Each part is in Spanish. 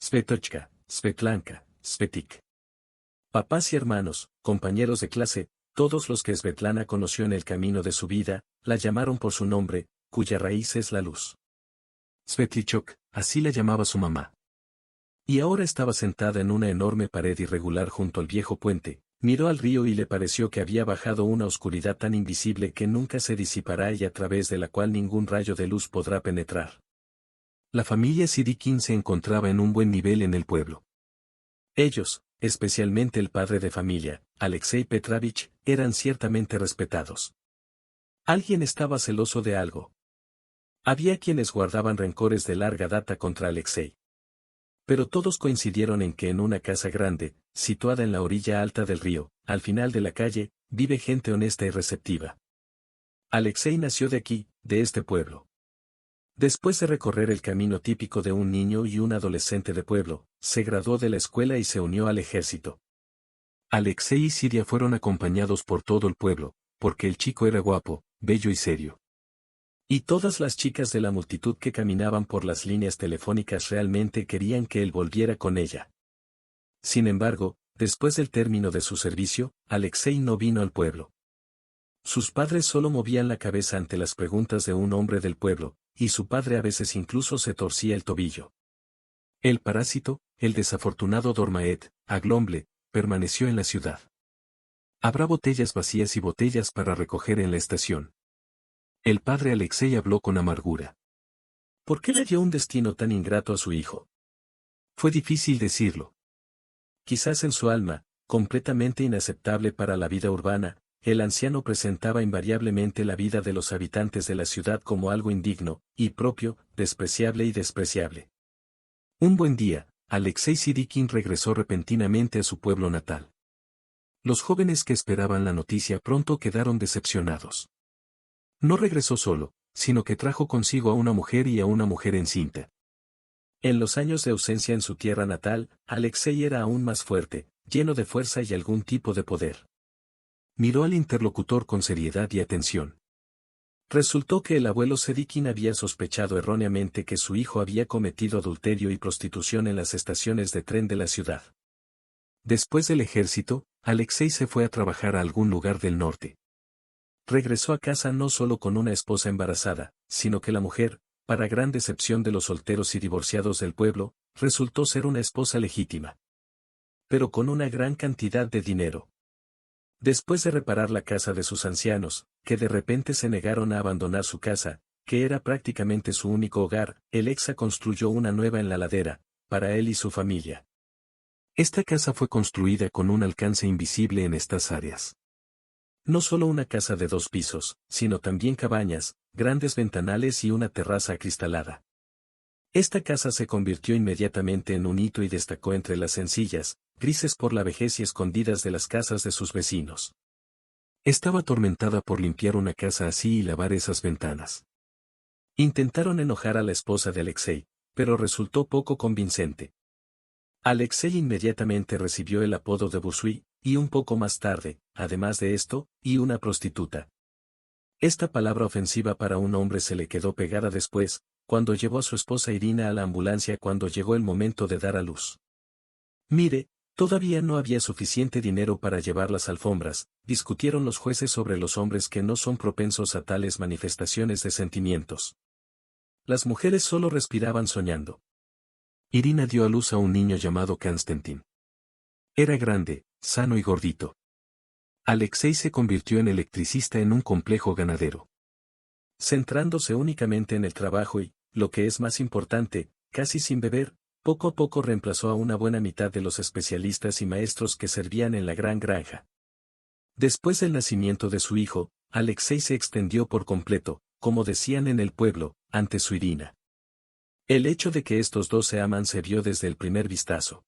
Svetochka, Svetlanka, Svetik. Papás y hermanos, compañeros de clase, todos los que Svetlana conoció en el camino de su vida, la llamaron por su nombre, cuya raíz es la luz. Svetlichok, así la llamaba su mamá. Y ahora estaba sentada en una enorme pared irregular junto al viejo puente, miró al río y le pareció que había bajado una oscuridad tan invisible que nunca se disipará y a través de la cual ningún rayo de luz podrá penetrar. La familia Sidikin se encontraba en un buen nivel en el pueblo. Ellos, especialmente el padre de familia, Alexei Petrovich, eran ciertamente respetados. Alguien estaba celoso de algo. Había quienes guardaban rencores de larga data contra Alexei. Pero todos coincidieron en que en una casa grande, situada en la orilla alta del río, al final de la calle, vive gente honesta y receptiva. Alexei nació de aquí, de este pueblo. Después de recorrer el camino típico de un niño y un adolescente de pueblo, se graduó de la escuela y se unió al ejército. Alexei y Siria fueron acompañados por todo el pueblo, porque el chico era guapo, bello y serio. Y todas las chicas de la multitud que caminaban por las líneas telefónicas realmente querían que él volviera con ella. Sin embargo, después del término de su servicio, Alexei no vino al pueblo. Sus padres solo movían la cabeza ante las preguntas de un hombre del pueblo, y su padre a veces incluso se torcía el tobillo. El parásito, el desafortunado Dormaet, Aglomble, permaneció en la ciudad. Habrá botellas vacías y botellas para recoger en la estación. El padre Alexei habló con amargura. ¿Por qué le dio un destino tan ingrato a su hijo? Fue difícil decirlo. Quizás en su alma, completamente inaceptable para la vida urbana, el anciano presentaba invariablemente la vida de los habitantes de la ciudad como algo indigno, impropio, despreciable y despreciable. Un buen día, Alexei Sidikin regresó repentinamente a su pueblo natal. Los jóvenes que esperaban la noticia pronto quedaron decepcionados. No regresó solo, sino que trajo consigo a una mujer y a una mujer encinta. En los años de ausencia en su tierra natal, Alexei era aún más fuerte, lleno de fuerza y algún tipo de poder. Miró al interlocutor con seriedad y atención. Resultó que el abuelo Sedikin había sospechado erróneamente que su hijo había cometido adulterio y prostitución en las estaciones de tren de la ciudad. Después del ejército, Alexei se fue a trabajar a algún lugar del norte. Regresó a casa no solo con una esposa embarazada, sino que la mujer, para gran decepción de los solteros y divorciados del pueblo, resultó ser una esposa legítima. Pero con una gran cantidad de dinero. Después de reparar la casa de sus ancianos, que de repente se negaron a abandonar su casa, que era prácticamente su único hogar, el Exa construyó una nueva en la ladera, para él y su familia. Esta casa fue construida con un alcance invisible en estas áreas. No solo una casa de 2 pisos, sino también cabañas, grandes ventanales y una terraza acristalada. Esta casa se convirtió inmediatamente en un hito y destacó entre las sencillas, grises por la vejez y escondidas de las casas de sus vecinos. Estaba atormentada por limpiar una casa así y lavar esas ventanas. Intentaron enojar a la esposa de Alexei, pero resultó poco convincente. Alexei inmediatamente recibió el apodo de Busui, y un poco más tarde, además de esto, y una prostituta. Esta palabra ofensiva para un hombre se le quedó pegada después, cuando llevó a su esposa Irina a la ambulancia cuando llegó el momento de dar a luz. Mire, todavía no había suficiente dinero para llevar las alfombras, discutieron los jueces sobre los hombres que no son propensos a tales manifestaciones de sentimientos. Las mujeres solo respiraban soñando. Irina dio a luz a un niño llamado Konstantin. Era grande, sano y gordito. Alexei se convirtió en electricista en un complejo ganadero. Centrándose únicamente en el trabajo y, lo que es más importante, casi sin beber, poco a poco reemplazó a una buena mitad de los especialistas y maestros que servían en la gran granja. Después del nacimiento de su hijo, Alexei se extendió por completo, como decían en el pueblo, ante su Irina. El hecho de que estos dos se aman se vio desde el primer vistazo.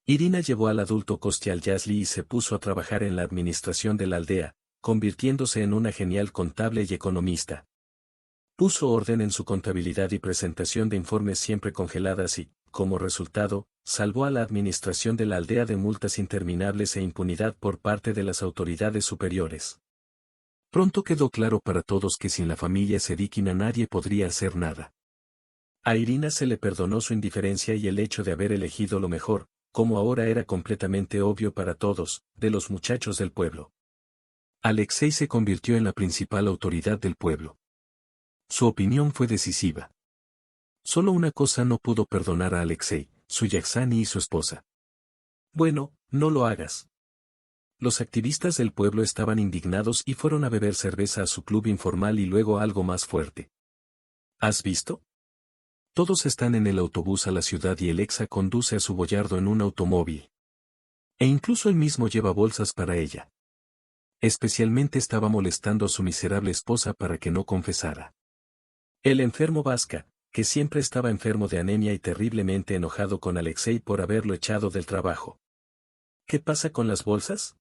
Irina llevó al adulto Kostial Yazli y se puso a trabajar en la administración de la aldea, convirtiéndose en una genial contable y economista. Puso orden en su contabilidad y presentación de informes siempre congeladas y, como resultado, salvó a la administración de la aldea de multas interminables e impunidad por parte de las autoridades superiores. Pronto quedó claro para todos que sin la familia Sedikin nadie podría hacer nada. A Irina se le perdonó su indiferencia y el hecho de haber elegido lo mejor, como ahora era completamente obvio para todos, de los muchachos del pueblo. Alexei se convirtió en la principal autoridad del pueblo. Su opinión fue decisiva. Solo una cosa no pudo perdonar a Alexei, su Yaxani y su esposa. Bueno, no lo hagas. Los activistas del pueblo estaban indignados y fueron a beber cerveza a su club informal y luego algo más fuerte. ¿Has visto? Todos están en el autobús a la ciudad y Alexa conduce a su boyardo en un automóvil. E incluso él mismo lleva bolsas para ella. Especialmente estaba molestando a su miserable esposa para que no confesara. El enfermo Vasca, que siempre estaba enfermo de anemia y terriblemente enojado con Alexei por haberlo echado del trabajo. ¿Qué pasa con las bolsas?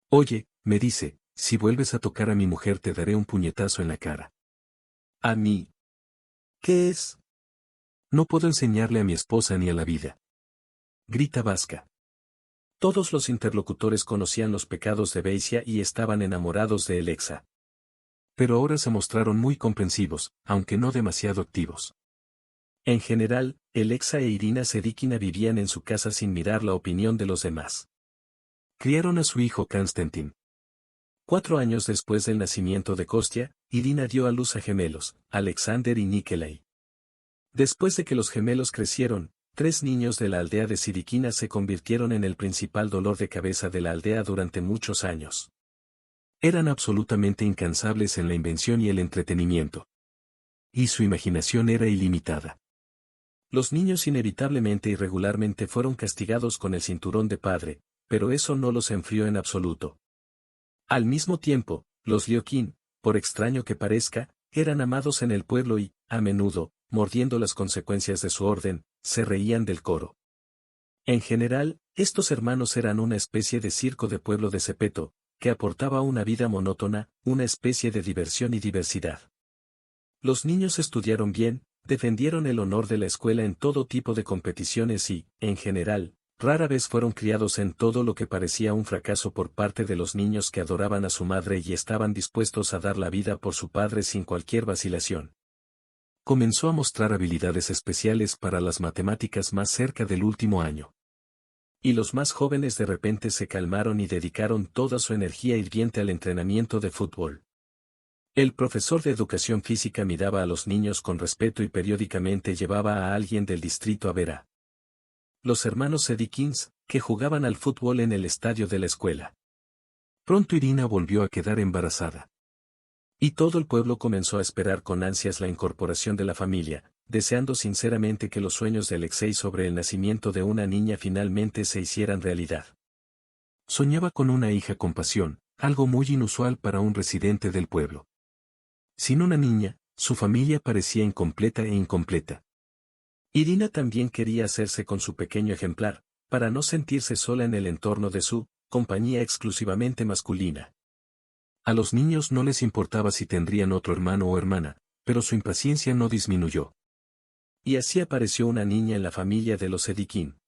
Oye, me dice, si vuelves a tocar a mi mujer te daré un puñetazo en la cara. ¿A mí? ¿Qué es? No puedo enseñarle a mi esposa ni a la vida. Grita Vasca. Todos los interlocutores conocían los pecados de Beisia y estaban enamorados de Alexa. Pero ahora se mostraron muy comprensivos, aunque no demasiado activos. En general, Alexa e Irina Sedikina vivían en su casa sin mirar la opinión de los demás. Criaron a su hijo Konstantin. 4 años después del nacimiento de Kostya, Irina dio a luz a gemelos, Alexander y Nikolai. Después de que los gemelos crecieron, 3 niños de la aldea de Sidikina se convirtieron en el principal dolor de cabeza de la aldea durante muchos años. Eran absolutamente incansables en la invención y el entretenimiento. Y su imaginación era ilimitada. Los niños inevitablemente y regularmente fueron castigados con el cinturón de padre, pero eso no los enfrió en absoluto. Al mismo tiempo, los Liokin, por extraño que parezca, eran amados en el pueblo y, a menudo, mordiendo las consecuencias de su orden, se reían del coro. En general, estos hermanos eran una especie de circo de pueblo de Cepeto, que aportaba una vida monótona, una especie de diversión y diversidad. Los niños estudiaron bien, defendieron el honor de la escuela en todo tipo de competiciones y, en general, rara vez fueron criados en todo lo que parecía un fracaso por parte de los niños que adoraban a su madre y estaban dispuestos a dar la vida por su padre sin cualquier vacilación. Comenzó a mostrar habilidades especiales para las matemáticas más cerca del último año. Y los más jóvenes de repente se calmaron y dedicaron toda su energía hirviente al entrenamiento de fútbol. El profesor de educación física miraba a los niños con respeto y periódicamente llevaba a alguien del distrito a ver a los hermanos Sedikins, que jugaban al fútbol en el estadio de la escuela. Pronto Irina volvió a quedar embarazada. Y todo el pueblo comenzó a esperar con ansias la incorporación de la familia, deseando sinceramente que los sueños de Alexei sobre el nacimiento de una niña finalmente se hicieran realidad. Soñaba con una hija con pasión, algo muy inusual para un residente del pueblo. Sin una niña, su familia parecía incompleta e incompleta. Irina también quería hacerse con su pequeño ejemplar, para no sentirse sola en el entorno de su compañía exclusivamente masculina. A los niños no les importaba si tendrían otro hermano o hermana, pero su impaciencia no disminuyó. Y así apareció una niña en la familia de los Sedikin.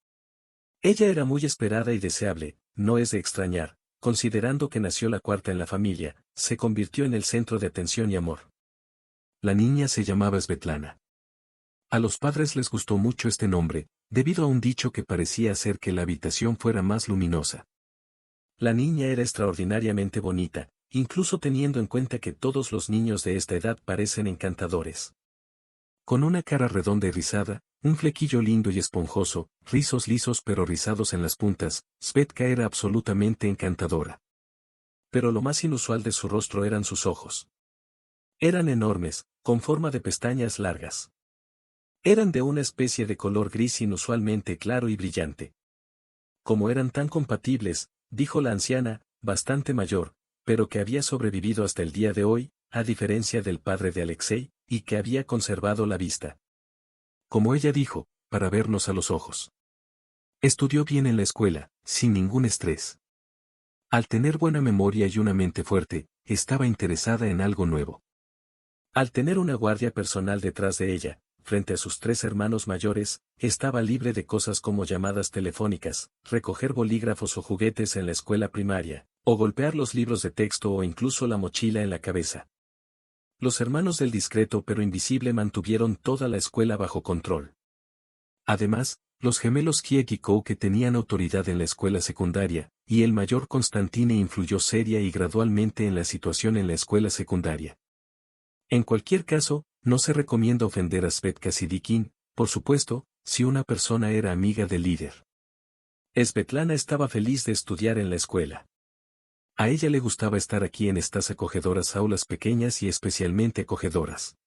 Ella era muy esperada y deseable, no es de extrañar, considerando que nació la cuarta en la familia, se convirtió en el centro de atención y amor. La niña se llamaba Svetlana. A los padres les gustó mucho este nombre, debido a un dicho que parecía hacer que la habitación fuera más luminosa. La niña era extraordinariamente bonita, incluso teniendo en cuenta que todos los niños de esta edad parecen encantadores. Con una cara redonda y rizada, un flequillo lindo y esponjoso, rizos lisos pero rizados en las puntas, Svetka era absolutamente encantadora. Pero lo más inusual de su rostro eran sus ojos. Eran enormes, con forma de pestañas largas. Eran de una especie de color gris inusualmente claro y brillante. Como eran tan compatibles, dijo la anciana, bastante mayor, pero que había sobrevivido hasta el día de hoy, a diferencia del padre de Alexei, y que había conservado la vista. Como ella dijo, para vernos a los ojos. Estudió bien en la escuela, sin ningún estrés. Al tener buena memoria y una mente fuerte, estaba interesada en algo nuevo. Al tener una guardia personal detrás de ella, frente a sus 3 hermanos mayores, estaba libre de cosas como llamadas telefónicas, recoger bolígrafos o juguetes en la escuela primaria, o golpear los libros de texto o incluso la mochila en la cabeza. Los hermanos del discreto pero invisible mantuvieron toda la escuela bajo control. Además, los gemelos Kiek y Kouke tenían autoridad en la escuela secundaria, y el mayor Constantine influyó seria y gradualmente en la situación en la escuela secundaria. En cualquier caso, no se recomienda ofender a Svetlana Sidikin, por supuesto, si una persona era amiga del líder. Svetlana estaba feliz de estudiar en la escuela. A ella le gustaba estar aquí en estas acogedoras aulas pequeñas y especialmente acogedoras.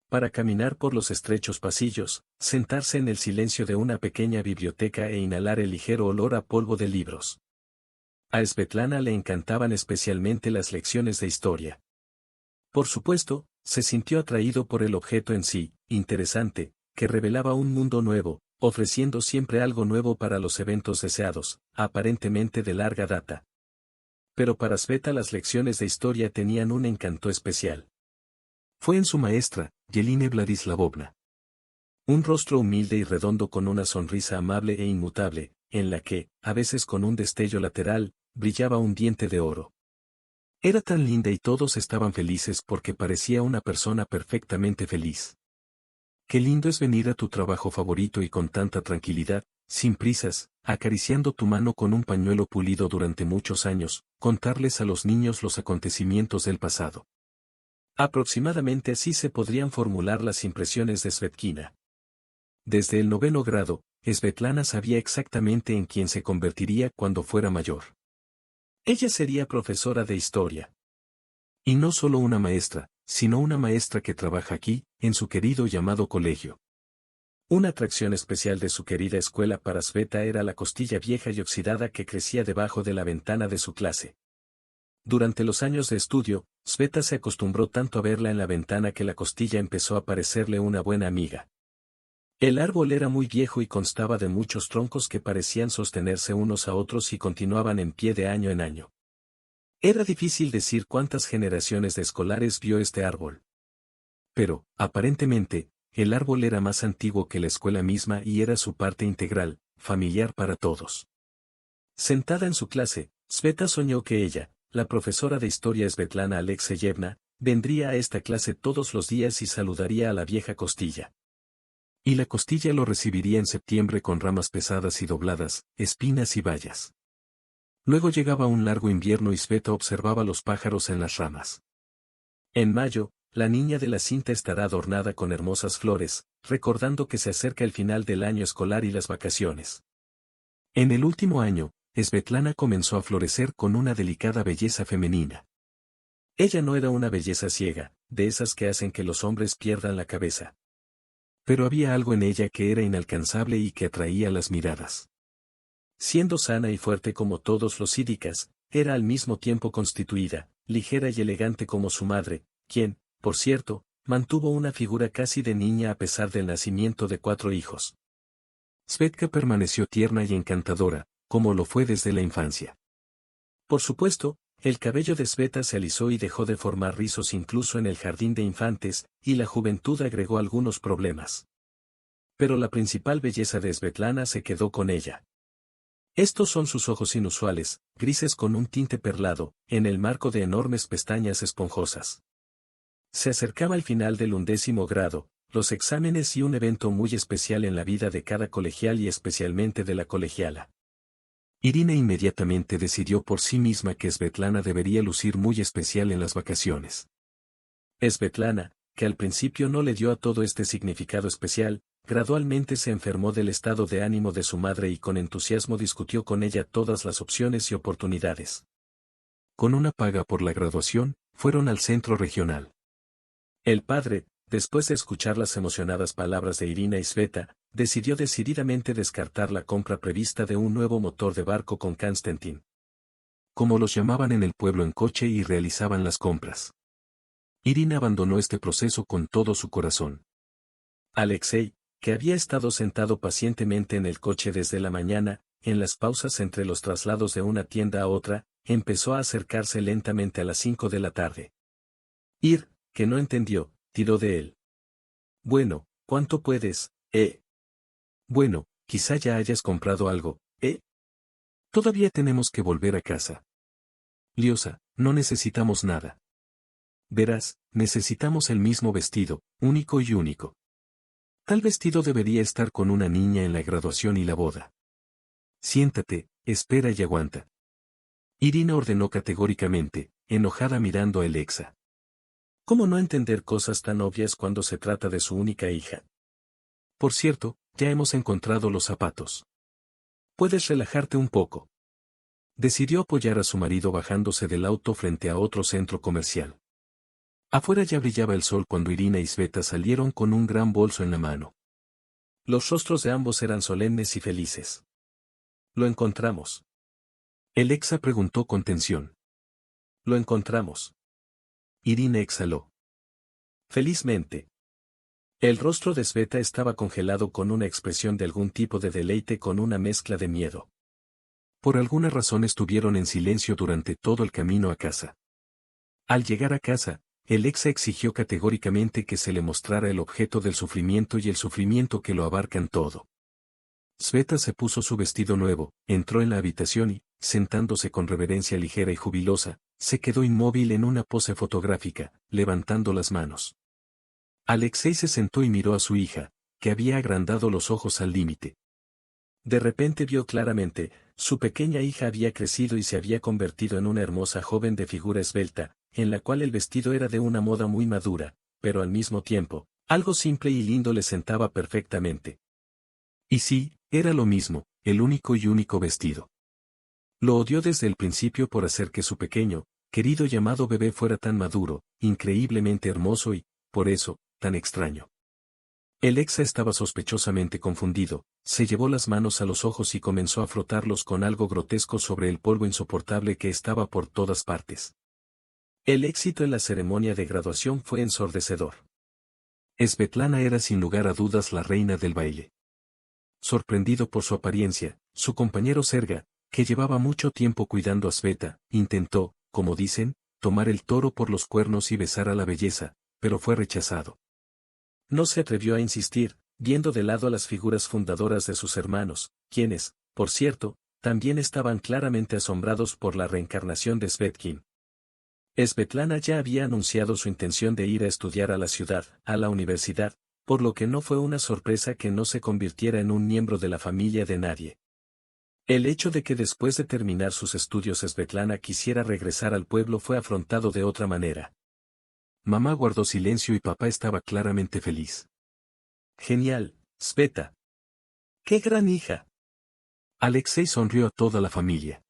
Para caminar por los estrechos pasillos, sentarse en el silencio de una pequeña biblioteca e inhalar el ligero olor a polvo de libros. A Svetlana le encantaban especialmente las lecciones de historia. Por supuesto, se sintió atraído por el objeto en sí, interesante, que revelaba un mundo nuevo, ofreciendo siempre algo nuevo para los eventos deseados, aparentemente de larga data. Pero para Sveta las lecciones de historia tenían un encanto especial. Fue en su maestra, Yelena Vladislavovna. Un rostro humilde y redondo con una sonrisa amable e inmutable, en la que, a veces con un destello lateral, brillaba un diente de oro. Era tan linda y todos estaban felices porque parecía una persona perfectamente feliz. Qué lindo es venir a tu trabajo favorito y con tanta tranquilidad, sin prisas, acariciando tu mano con un pañuelo pulido durante muchos años, contarles a los niños los acontecimientos del pasado. Aproximadamente así se podrían formular las impresiones de Svetlana. Desde el 9º grado, Svetlana sabía exactamente en quién se convertiría cuando fuera mayor. Ella sería profesora de historia. Y no solo una maestra, sino una maestra que trabaja aquí, en su querido llamado colegio. Una atracción especial de su querida escuela para Sveta era la costilla vieja y oxidada que crecía debajo de la ventana de su clase. Durante los años de estudio, Sveta se acostumbró tanto a verla en la ventana que la costilla empezó a parecerle una buena amiga. El árbol era muy viejo y constaba de muchos troncos que parecían sostenerse unos a otros y continuaban en pie de año en año. Era difícil decir cuántas generaciones de escolares vio este árbol. Pero, aparentemente, el árbol era más antiguo que la escuela misma y era su parte integral, familiar para todos. Sentada en su clase, Sveta soñó que ella, la profesora de historia Svetlana Alexeyevna, vendría a esta clase todos los días y saludaría a la vieja costilla. Y la costilla lo recibiría en septiembre con ramas pesadas y dobladas, espinas y bayas. Luego llegaba un largo invierno y Sveta observaba los pájaros en las ramas. En mayo, la niña de la cinta estará adornada con hermosas flores, recordando que se acerca el final del año escolar y las vacaciones. En el último año, Svetlana comenzó a florecer con una delicada belleza femenina. Ella no era una belleza ciega, de esas que hacen que los hombres pierdan la cabeza. Pero había algo en ella que era inalcanzable y que atraía las miradas. Siendo sana y fuerte como todos los sídicas, era al mismo tiempo constituida, ligera y elegante como su madre, quien, por cierto, mantuvo una figura casi de niña a pesar del nacimiento de 4 hijos. Svetka permaneció tierna y encantadora, como lo fue desde la infancia. Por supuesto, el cabello de Sveta se alisó y dejó de formar rizos incluso en el jardín de infantes, y la juventud agregó algunos problemas. Pero la principal belleza de Svetlana se quedó con ella. Estos son sus ojos inusuales, grises con un tinte perlado, en el marco de enormes pestañas esponjosas. Se acercaba el final del 11º grado, los exámenes y un evento muy especial en la vida de cada colegial y especialmente de la colegiala. Irina inmediatamente decidió por sí misma que Svetlana debería lucir muy especial en las vacaciones. Svetlana, que al principio no le dio a todo este significado especial, gradualmente se enfermó del estado de ánimo de su madre y con entusiasmo discutió con ella todas las opciones y oportunidades. Con una paga por la graduación, fueron al centro regional. El padre, después de escuchar las emocionadas palabras de Irina y Sveta, decidió decididamente descartar la compra prevista de un nuevo motor de barco con Konstantin. Como los llamaban en el pueblo en coche y realizaban las compras. Irina abandonó este proceso con todo su corazón. Alexei, que había estado sentado pacientemente en el coche desde la mañana, en las pausas entre los traslados de una tienda a otra, empezó a acercarse lentamente a las 5 de la tarde. Ir, que no entendió, tiró de él. Bueno, ¿cuánto puedes, Bueno, quizá ya hayas comprado algo, Todavía tenemos que volver a casa. Liosa, no necesitamos nada. Verás, necesitamos el mismo vestido, único y único. Tal vestido debería estar con una niña en la graduación y la boda. Siéntate, espera y aguanta. Irina ordenó categóricamente, enojada mirando a Alexa. ¿Cómo no entender cosas tan obvias cuando se trata de su única hija? Por cierto, ya hemos encontrado los zapatos. Puedes relajarte un poco. Decidió apoyar a su marido bajándose del auto frente a otro centro comercial. Afuera ya brillaba el sol cuando Irina y Sveta salieron con un gran bolso en la mano. Los rostros de ambos eran solemnes y felices. ¿Lo encontramos? Alexa preguntó con tensión. Lo encontramos. Irina exhaló. Felizmente. El rostro de Sveta estaba congelado con una expresión de algún tipo de deleite con una mezcla de miedo. Por alguna razón estuvieron en silencio durante todo el camino a casa. Al llegar a casa, Alexa exigió categóricamente que se le mostrara el objeto del sufrimiento y el sufrimiento que lo abarcan todo. Sveta se puso su vestido nuevo, entró en la habitación y, sentándose con reverencia ligera y jubilosa, se quedó inmóvil en una pose fotográfica, levantando las manos. Alexei se sentó y miró a su hija, que había agrandado los ojos al límite. De repente vio claramente, su pequeña hija había crecido y se había convertido en una hermosa joven de figura esbelta, en la cual el vestido era de una moda muy madura, pero al mismo tiempo, algo simple y lindo le sentaba perfectamente. Y sí, era lo mismo, el único vestido. Lo odió desde el principio por hacer que su pequeño, querido llamado bebé fuera tan maduro, increíblemente hermoso y, por eso, tan extraño. Alexa estaba sospechosamente confundido, se llevó las manos a los ojos y comenzó a frotarlos con algo grotesco sobre el polvo insoportable que estaba por todas partes. El éxito en la ceremonia de graduación fue ensordecedor. Svetlana era sin lugar a dudas la reina del baile. Sorprendido por su apariencia, su compañero Serga, que llevaba mucho tiempo cuidando a Sveta, intentó, como dicen, tomar el toro por los cuernos y besar a la belleza, pero fue rechazado. No se atrevió a insistir, viendo de lado a las figuras fundadoras de sus hermanos, quienes, por cierto, también estaban claramente asombrados por la reencarnación de Svetkin. Svetlana ya había anunciado su intención de ir a estudiar a la ciudad, a la universidad, por lo que no fue una sorpresa que no se convirtiera en un miembro de la familia de nadie. El hecho de que después de terminar sus estudios Svetlana quisiera regresar al pueblo fue afrontado de otra manera. Mamá guardó silencio y papá estaba claramente feliz. Genial, Sveta. ¡Qué gran hija! Alexei sonrió a toda la familia.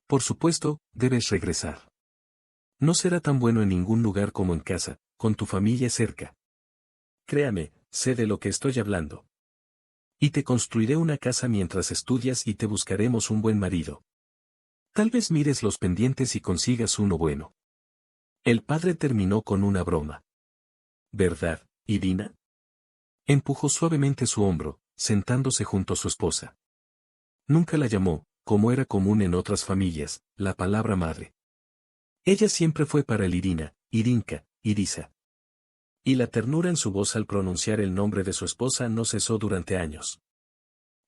Por supuesto, debes regresar. No será tan bueno en ningún lugar como en casa, con tu familia cerca. Créame, sé de lo que estoy hablando. Y te construiré una casa mientras estudias y te buscaremos un buen marido. Tal vez mires los pendientes y consigas uno bueno. El padre terminó con una broma. ¿Verdad, Irina? Empujó suavemente su hombro, sentándose junto a su esposa. Nunca la llamó, como era común en otras familias, la palabra madre. Ella siempre fue para el Irina, Irinka, Irisa. Y la ternura en su voz al pronunciar el nombre de su esposa no cesó durante años.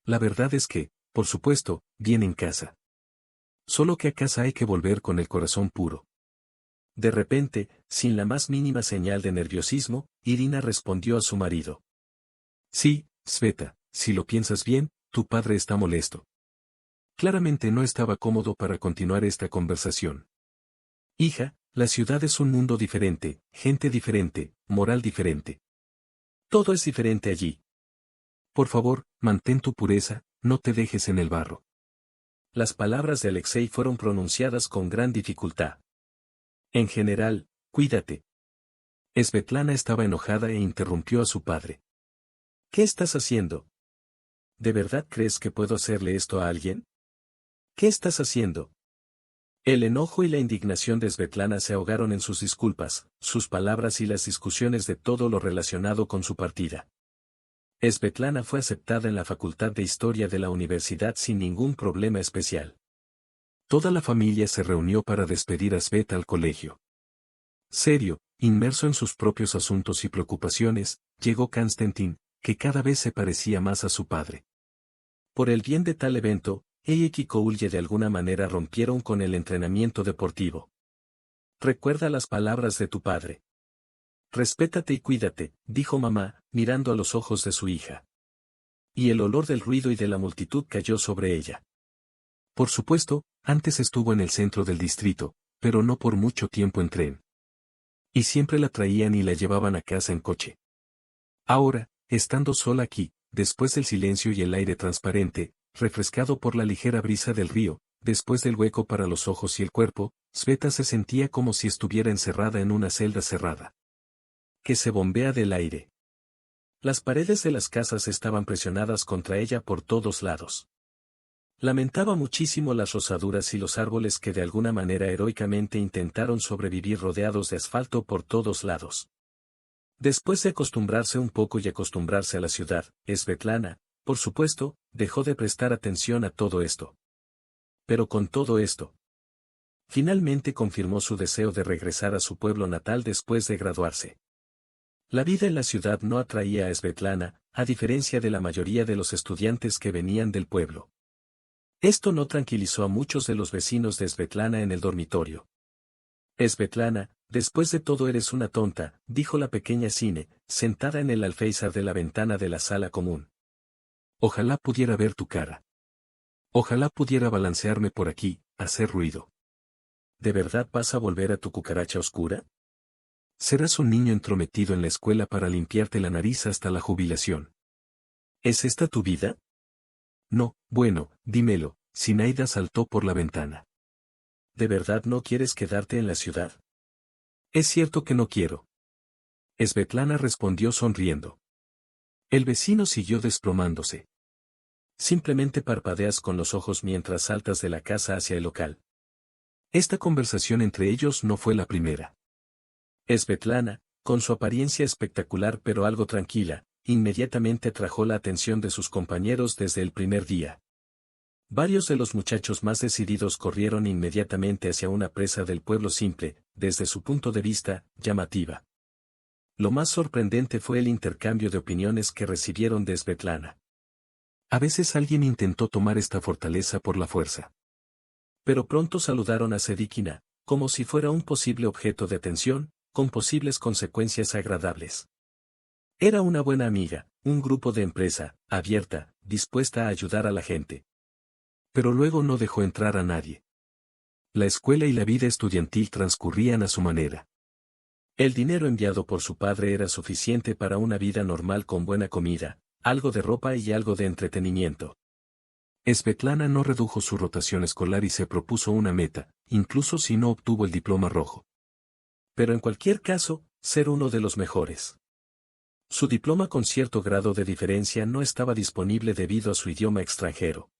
La verdad es que, por supuesto, viene en casa. Solo que a casa hay que volver con el corazón puro. De repente, sin la más mínima señal de nerviosismo, Irina respondió a su marido. Sí, Sveta, si lo piensas bien, tu padre está molesto. Claramente no estaba cómodo para continuar esta conversación. Hija, la ciudad es un mundo diferente, gente diferente, moral diferente. Todo es diferente allí. Por favor, mantén tu pureza, no te dejes en el barro. Las palabras de Alexei fueron pronunciadas con gran dificultad. En general, cuídate. Svetlana estaba enojada e interrumpió a su padre. ¿Qué estás haciendo? ¿De verdad crees que puedo hacerle esto a alguien? ¿Qué estás haciendo? El enojo y la indignación de Svetlana se ahogaron en sus disculpas, sus palabras y las discusiones de todo lo relacionado con su partida. Svetlana fue aceptada en la Facultad de Historia de la universidad sin ningún problema especial. Toda la familia se reunió para despedir a Sveta al colegio. Serio, inmerso en sus propios asuntos y preocupaciones, llegó Konstantin, que cada vez se parecía más a su padre. Por el bien de tal evento, ella y Kikoulye de alguna manera rompieron con el entrenamiento deportivo. Recuerda las palabras de tu padre. Respétate y cuídate, dijo mamá, mirando a los ojos de su hija. Y el olor del ruido y de la multitud cayó sobre ella. Por supuesto, antes estuvo en el centro del distrito, pero no por mucho tiempo en tren. Y siempre la traían y la llevaban a casa en coche. Ahora, estando sola aquí, después del silencio y el aire transparente, refrescado por la ligera brisa del río, después del hueco para los ojos y el cuerpo, Sveta se sentía como si estuviera encerrada en una celda cerrada, que se bombea del aire. Las paredes de las casas estaban presionadas contra ella por todos lados. Lamentaba muchísimo las rozaduras y los árboles que de alguna manera heroicamente intentaron sobrevivir rodeados de asfalto por todos lados. Después de acostumbrarse un poco y acostumbrarse a la ciudad, Svetlana, por supuesto, dejó de prestar atención a todo esto. Pero con todo esto, finalmente confirmó su deseo de regresar a su pueblo natal después de graduarse. La vida en la ciudad no atraía a Svetlana, a diferencia de la mayoría de los estudiantes que venían del pueblo. Esto no tranquilizó a muchos de los vecinos de Svetlana en el dormitorio. Svetlana, después de todo eres una tonta, dijo la pequeña Sine, sentada en el alféizar de la ventana de la sala común. Ojalá pudiera ver tu cara. Ojalá pudiera balancearme por aquí, hacer ruido. ¿De verdad vas a volver a tu cucaracha oscura? Serás un niño entrometido en la escuela para limpiarte la nariz hasta la jubilación. ¿Es esta tu vida? No, bueno, dímelo, Zinaida saltó por la ventana. ¿De verdad no quieres quedarte en la ciudad? Es cierto que no quiero. Svetlana respondió sonriendo. El vecino siguió desplomándose. Simplemente parpadeas con los ojos mientras saltas de la casa hacia el local. Esta conversación entre ellos no fue la primera. Svetlana, con su apariencia espectacular pero algo tranquila, inmediatamente atrajo la atención de sus compañeros desde el primer día. Varios de los muchachos más decididos corrieron inmediatamente hacia una presa del pueblo simple, desde su punto de vista, llamativa. Lo más sorprendente fue el intercambio de opiniones que recibieron de Svetlana. A veces alguien intentó tomar esta fortaleza por la fuerza. Pero pronto saludaron a Sedikina, como si fuera un posible objeto de atención, con posibles consecuencias agradables. Era una buena amiga, un grupo de empresa, abierta, dispuesta a ayudar a la gente. Pero luego no dejó entrar a nadie. La escuela y la vida estudiantil transcurrían a su manera. El dinero enviado por su padre era suficiente para una vida normal con buena comida, algo de ropa y algo de entretenimiento. Svetlana no redujo su rotación escolar y se propuso una meta, incluso si no obtuvo el diploma rojo. Pero en cualquier caso, ser uno de los mejores. Su diploma con cierto grado de diferencia no estaba disponible debido a su idioma extranjero.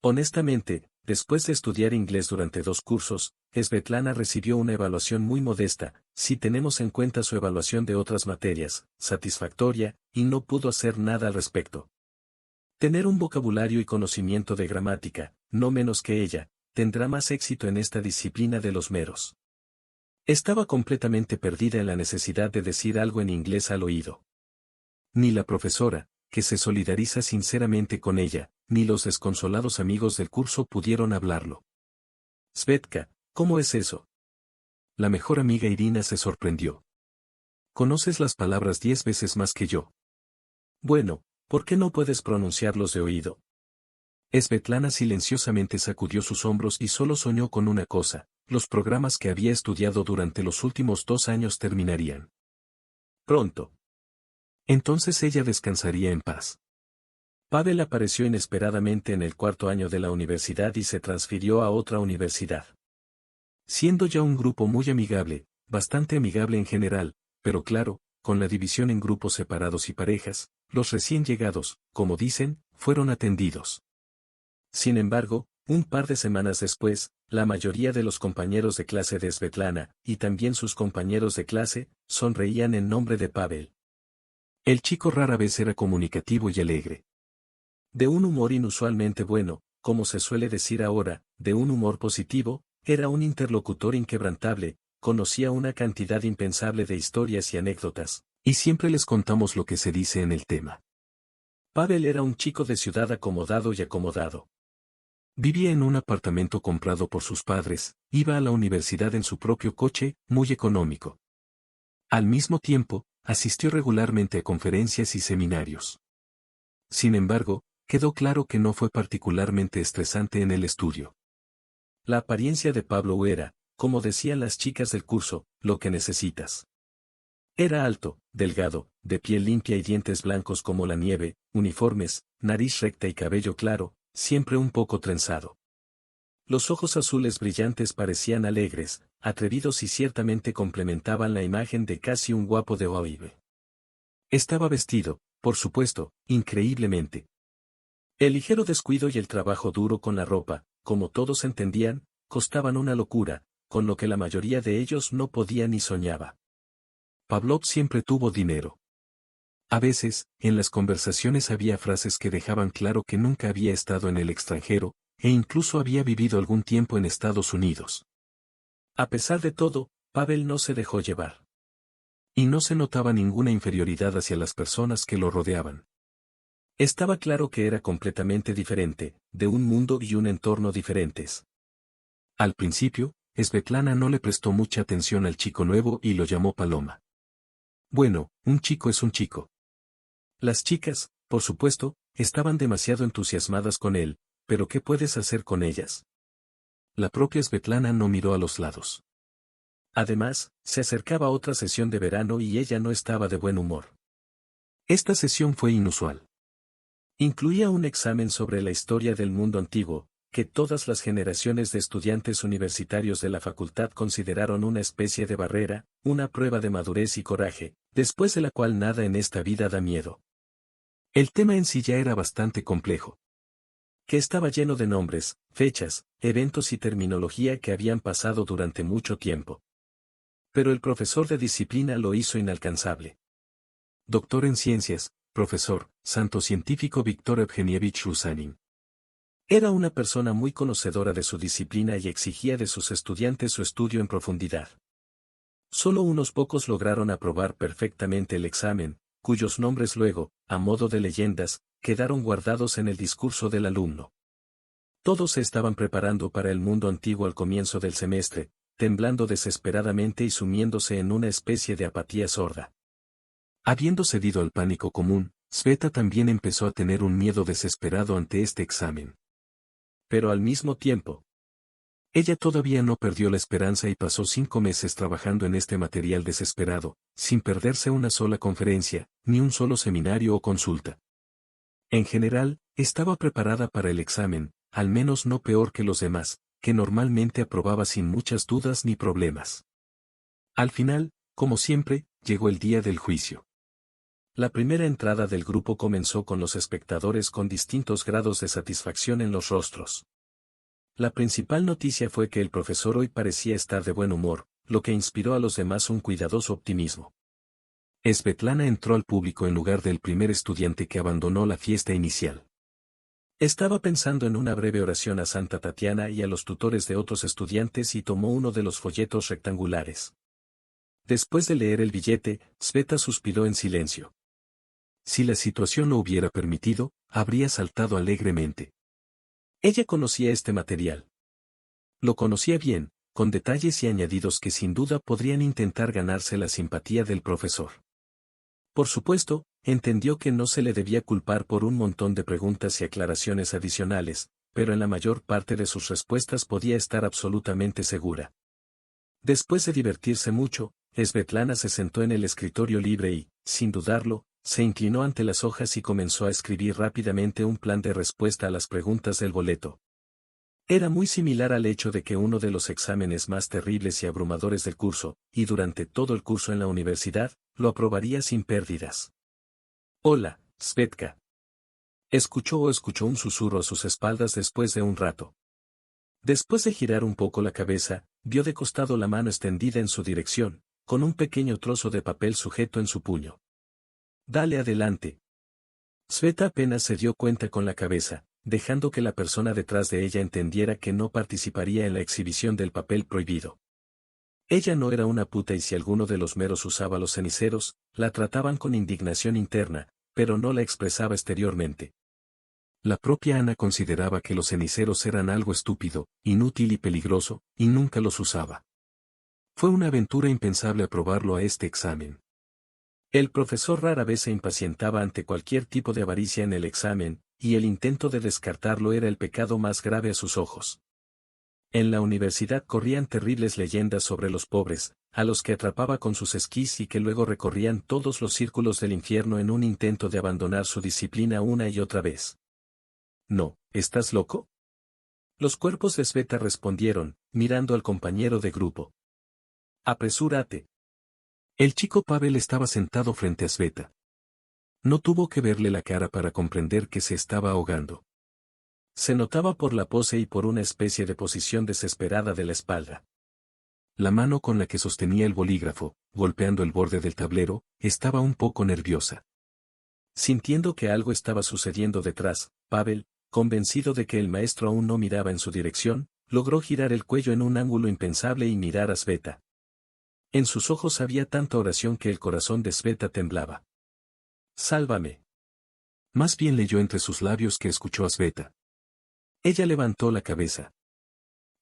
Honestamente, después de estudiar inglés durante 2 cursos, Svetlana recibió una evaluación muy modesta, si tenemos en cuenta su evaluación de otras materias, satisfactoria, y no pudo hacer nada al respecto. Tener un vocabulario y conocimiento de gramática, no menos que ella, tendrá más éxito en esta disciplina de los meros. Estaba completamente perdida en la necesidad de decir algo en inglés al oído. Ni la profesora, que se solidariza sinceramente con ella, ni los desconsolados amigos del curso pudieron hablarlo. Svetka, ¿cómo es eso? La mejor amiga Irina se sorprendió. Conoces las palabras 10 veces más que yo. Bueno, ¿por qué no puedes pronunciarlos de oído? Svetlana silenciosamente sacudió sus hombros y solo soñó con una cosa, los programas que había estudiado durante los últimos 2 años terminarían. Pronto. Entonces ella descansaría en paz. Pavel apareció inesperadamente en el 4.º año de la universidad y se transfirió a otra universidad. Siendo ya un grupo muy amigable, bastante amigable en general, pero claro, con la división en grupos separados y parejas, los recién llegados, como dicen, fueron atendidos. Sin embargo, un par de semanas después, la mayoría de los compañeros de clase de Svetlana, y también sus compañeros de clase, sonreían en nombre de Pavel. El chico rara vez era comunicativo y alegre. De un humor inusualmente bueno, como se suele decir ahora, de un humor positivo, era un interlocutor inquebrantable, conocía una cantidad impensable de historias y anécdotas, y siempre les contamos lo que se dice en el tema. Pavel era un chico de ciudad acomodado y acomodado. Vivía en un apartamento comprado por sus padres, iba a la universidad en su propio coche, muy económico. Al mismo tiempo, asistió regularmente a conferencias y seminarios. Sin embargo, quedó claro que no fue particularmente estresante en el estudio. La apariencia de Pablo era, como decían las chicas del curso, lo que necesitas. Era alto, delgado, de piel limpia y dientes blancos como la nieve, uniformes, nariz recta y cabello claro, siempre un poco trenzado. Los ojos azules brillantes parecían alegres, atrevidos y ciertamente complementaban la imagen de casi un guapo de Oive. Estaba vestido, por supuesto, increíblemente. El ligero descuido y el trabajo duro con la ropa, como todos entendían, costaban una locura, con lo que la mayoría de ellos no podía ni soñaba. Pavlov siempre tuvo dinero. A veces, en las conversaciones había frases que dejaban claro que nunca había estado en el extranjero, e incluso había vivido algún tiempo en Estados Unidos. A pesar de todo, Pavel no se dejó llevar. Y no se notaba ninguna inferioridad hacia las personas que lo rodeaban. Estaba claro que era completamente diferente, de un mundo y un entorno diferentes. Al principio, Svetlana no le prestó mucha atención al chico nuevo y lo llamó Paloma. Bueno, un chico es un chico. Las chicas, por supuesto, estaban demasiado entusiasmadas con él, pero ¿qué puedes hacer con ellas? La propia Svetlana no miró a los lados. Además, se acercaba otra sesión de verano y ella no estaba de buen humor. Esta sesión fue inusual. Incluía un examen sobre la historia del mundo antiguo, que todas las generaciones de estudiantes universitarios de la facultad consideraron una especie de barrera, una prueba de madurez y coraje, después de la cual nada en esta vida da miedo. El tema en sí ya era bastante complejo. Que estaba lleno de nombres, fechas, eventos y terminología que habían pasado durante mucho tiempo. Pero el profesor de disciplina lo hizo inalcanzable. Doctor en ciencias, profesor, santo científico Víctor Evgenievich Rusanin. Era una persona muy conocedora de su disciplina y exigía de sus estudiantes su estudio en profundidad. Solo unos pocos lograron aprobar perfectamente el examen, cuyos nombres luego, a modo de leyendas, quedaron guardados en el discurso del alumno. Todos se estaban preparando para el mundo antiguo al comienzo del semestre, temblando desesperadamente y sumiéndose en una especie de apatía sorda. Habiendo cedido al pánico común, Sveta también empezó a tener un miedo desesperado ante este examen. Pero al mismo tiempo, ella todavía no perdió la esperanza y pasó 5 meses trabajando en este material desesperado, sin perderse una sola conferencia, ni un solo seminario o consulta. En general, estaba preparada para el examen, al menos no peor que los demás, que normalmente aprobaba sin muchas dudas ni problemas. Al final, como siempre, llegó el día del juicio. La primera entrada del grupo comenzó con los espectadores con distintos grados de satisfacción en los rostros. La principal noticia fue que el profesor hoy parecía estar de buen humor, lo que inspiró a los demás un cuidadoso optimismo. Svetlana entró al público en lugar del primer estudiante que abandonó la fiesta inicial. Estaba pensando en una breve oración a Santa Tatiana y a los tutores de otros estudiantes y tomó uno de los folletos rectangulares. Después de leer el billete, Sveta suspiró en silencio. Si la situación lo hubiera permitido, habría saltado alegremente. Ella conocía este material. Lo conocía bien, con detalles y añadidos que sin duda podrían intentar ganarse la simpatía del profesor. Por supuesto, entendió que no se le debía culpar por un montón de preguntas y aclaraciones adicionales, pero en la mayor parte de sus respuestas podía estar absolutamente segura. Después de divertirse mucho, Svetlana se sentó en el escritorio libre y, sin dudarlo, se inclinó ante las hojas y comenzó a escribir rápidamente un plan de respuesta a las preguntas del boleto. Era muy similar al hecho de que uno de los exámenes más terribles y abrumadores del curso, y durante todo el curso en la universidad, lo aprobaría sin pérdidas. Hola, Svetka. Escuchó un susurro a sus espaldas después de un rato. Después de girar un poco la cabeza, vio de costado la mano extendida en su dirección, con un pequeño trozo de papel sujeto en su puño. Dale adelante. Sveta apenas se dio cuenta con la cabeza, dejando que la persona detrás de ella entendiera que no participaría en la exhibición del papel prohibido. Ella no era una puta y si alguno de los meros usaba los ceniceros, la trataban con indignación interna, pero no la expresaba exteriormente. La propia Ana consideraba que los ceniceros eran algo estúpido, inútil y peligroso, y nunca los usaba. Fue una aventura impensable aprobarlo a este examen. El profesor rara vez se impacientaba ante cualquier tipo de avaricia en el examen, y el intento de descartarlo era el pecado más grave a sus ojos. En la universidad corrían terribles leyendas sobre los pobres, a los que atrapaba con sus esquís y que luego recorrían todos los círculos del infierno en un intento de abandonar su disciplina una y otra vez. No, ¿estás loco? Los cuerpos de Sveta respondieron, mirando al compañero de grupo. Apresúrate. El chico Pavel estaba sentado frente a Sveta. No tuvo que verle la cara para comprender que se estaba ahogando. Se notaba por la pose y por una especie de posición desesperada de la espalda. La mano con la que sostenía el bolígrafo, golpeando el borde del tablero, estaba un poco nerviosa. Sintiendo que algo estaba sucediendo detrás, Pavel, convencido de que el maestro aún no miraba en su dirección, logró girar el cuello en un ángulo impensable y mirar a Sveta. En sus ojos había tanta oración que el corazón de Sveta temblaba. «Sálvame». Más bien leyó entre sus labios que escuchó a Sveta. Ella levantó la cabeza.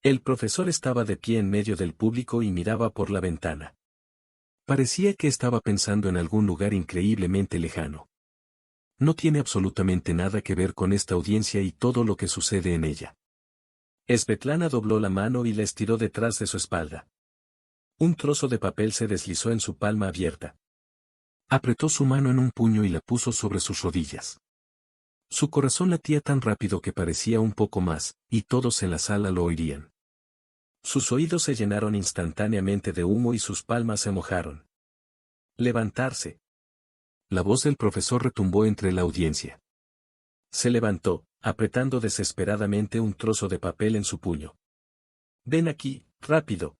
El profesor estaba de pie en medio del público y miraba por la ventana. Parecía que estaba pensando en algún lugar increíblemente lejano. No tiene absolutamente nada que ver con esta audiencia y todo lo que sucede en ella. Svetlana dobló la mano y la estiró detrás de su espalda. Un trozo de papel se deslizó en su palma abierta. Apretó su mano en un puño y la puso sobre sus rodillas. Su corazón latía tan rápido que parecía un poco más, y todos en la sala lo oirían. Sus oídos se llenaron instantáneamente de humo y sus palmas se mojaron. Levantarse. La voz del profesor retumbó entre la audiencia. Se levantó, apretando desesperadamente un trozo de papel en su puño. «Ven aquí, rápido».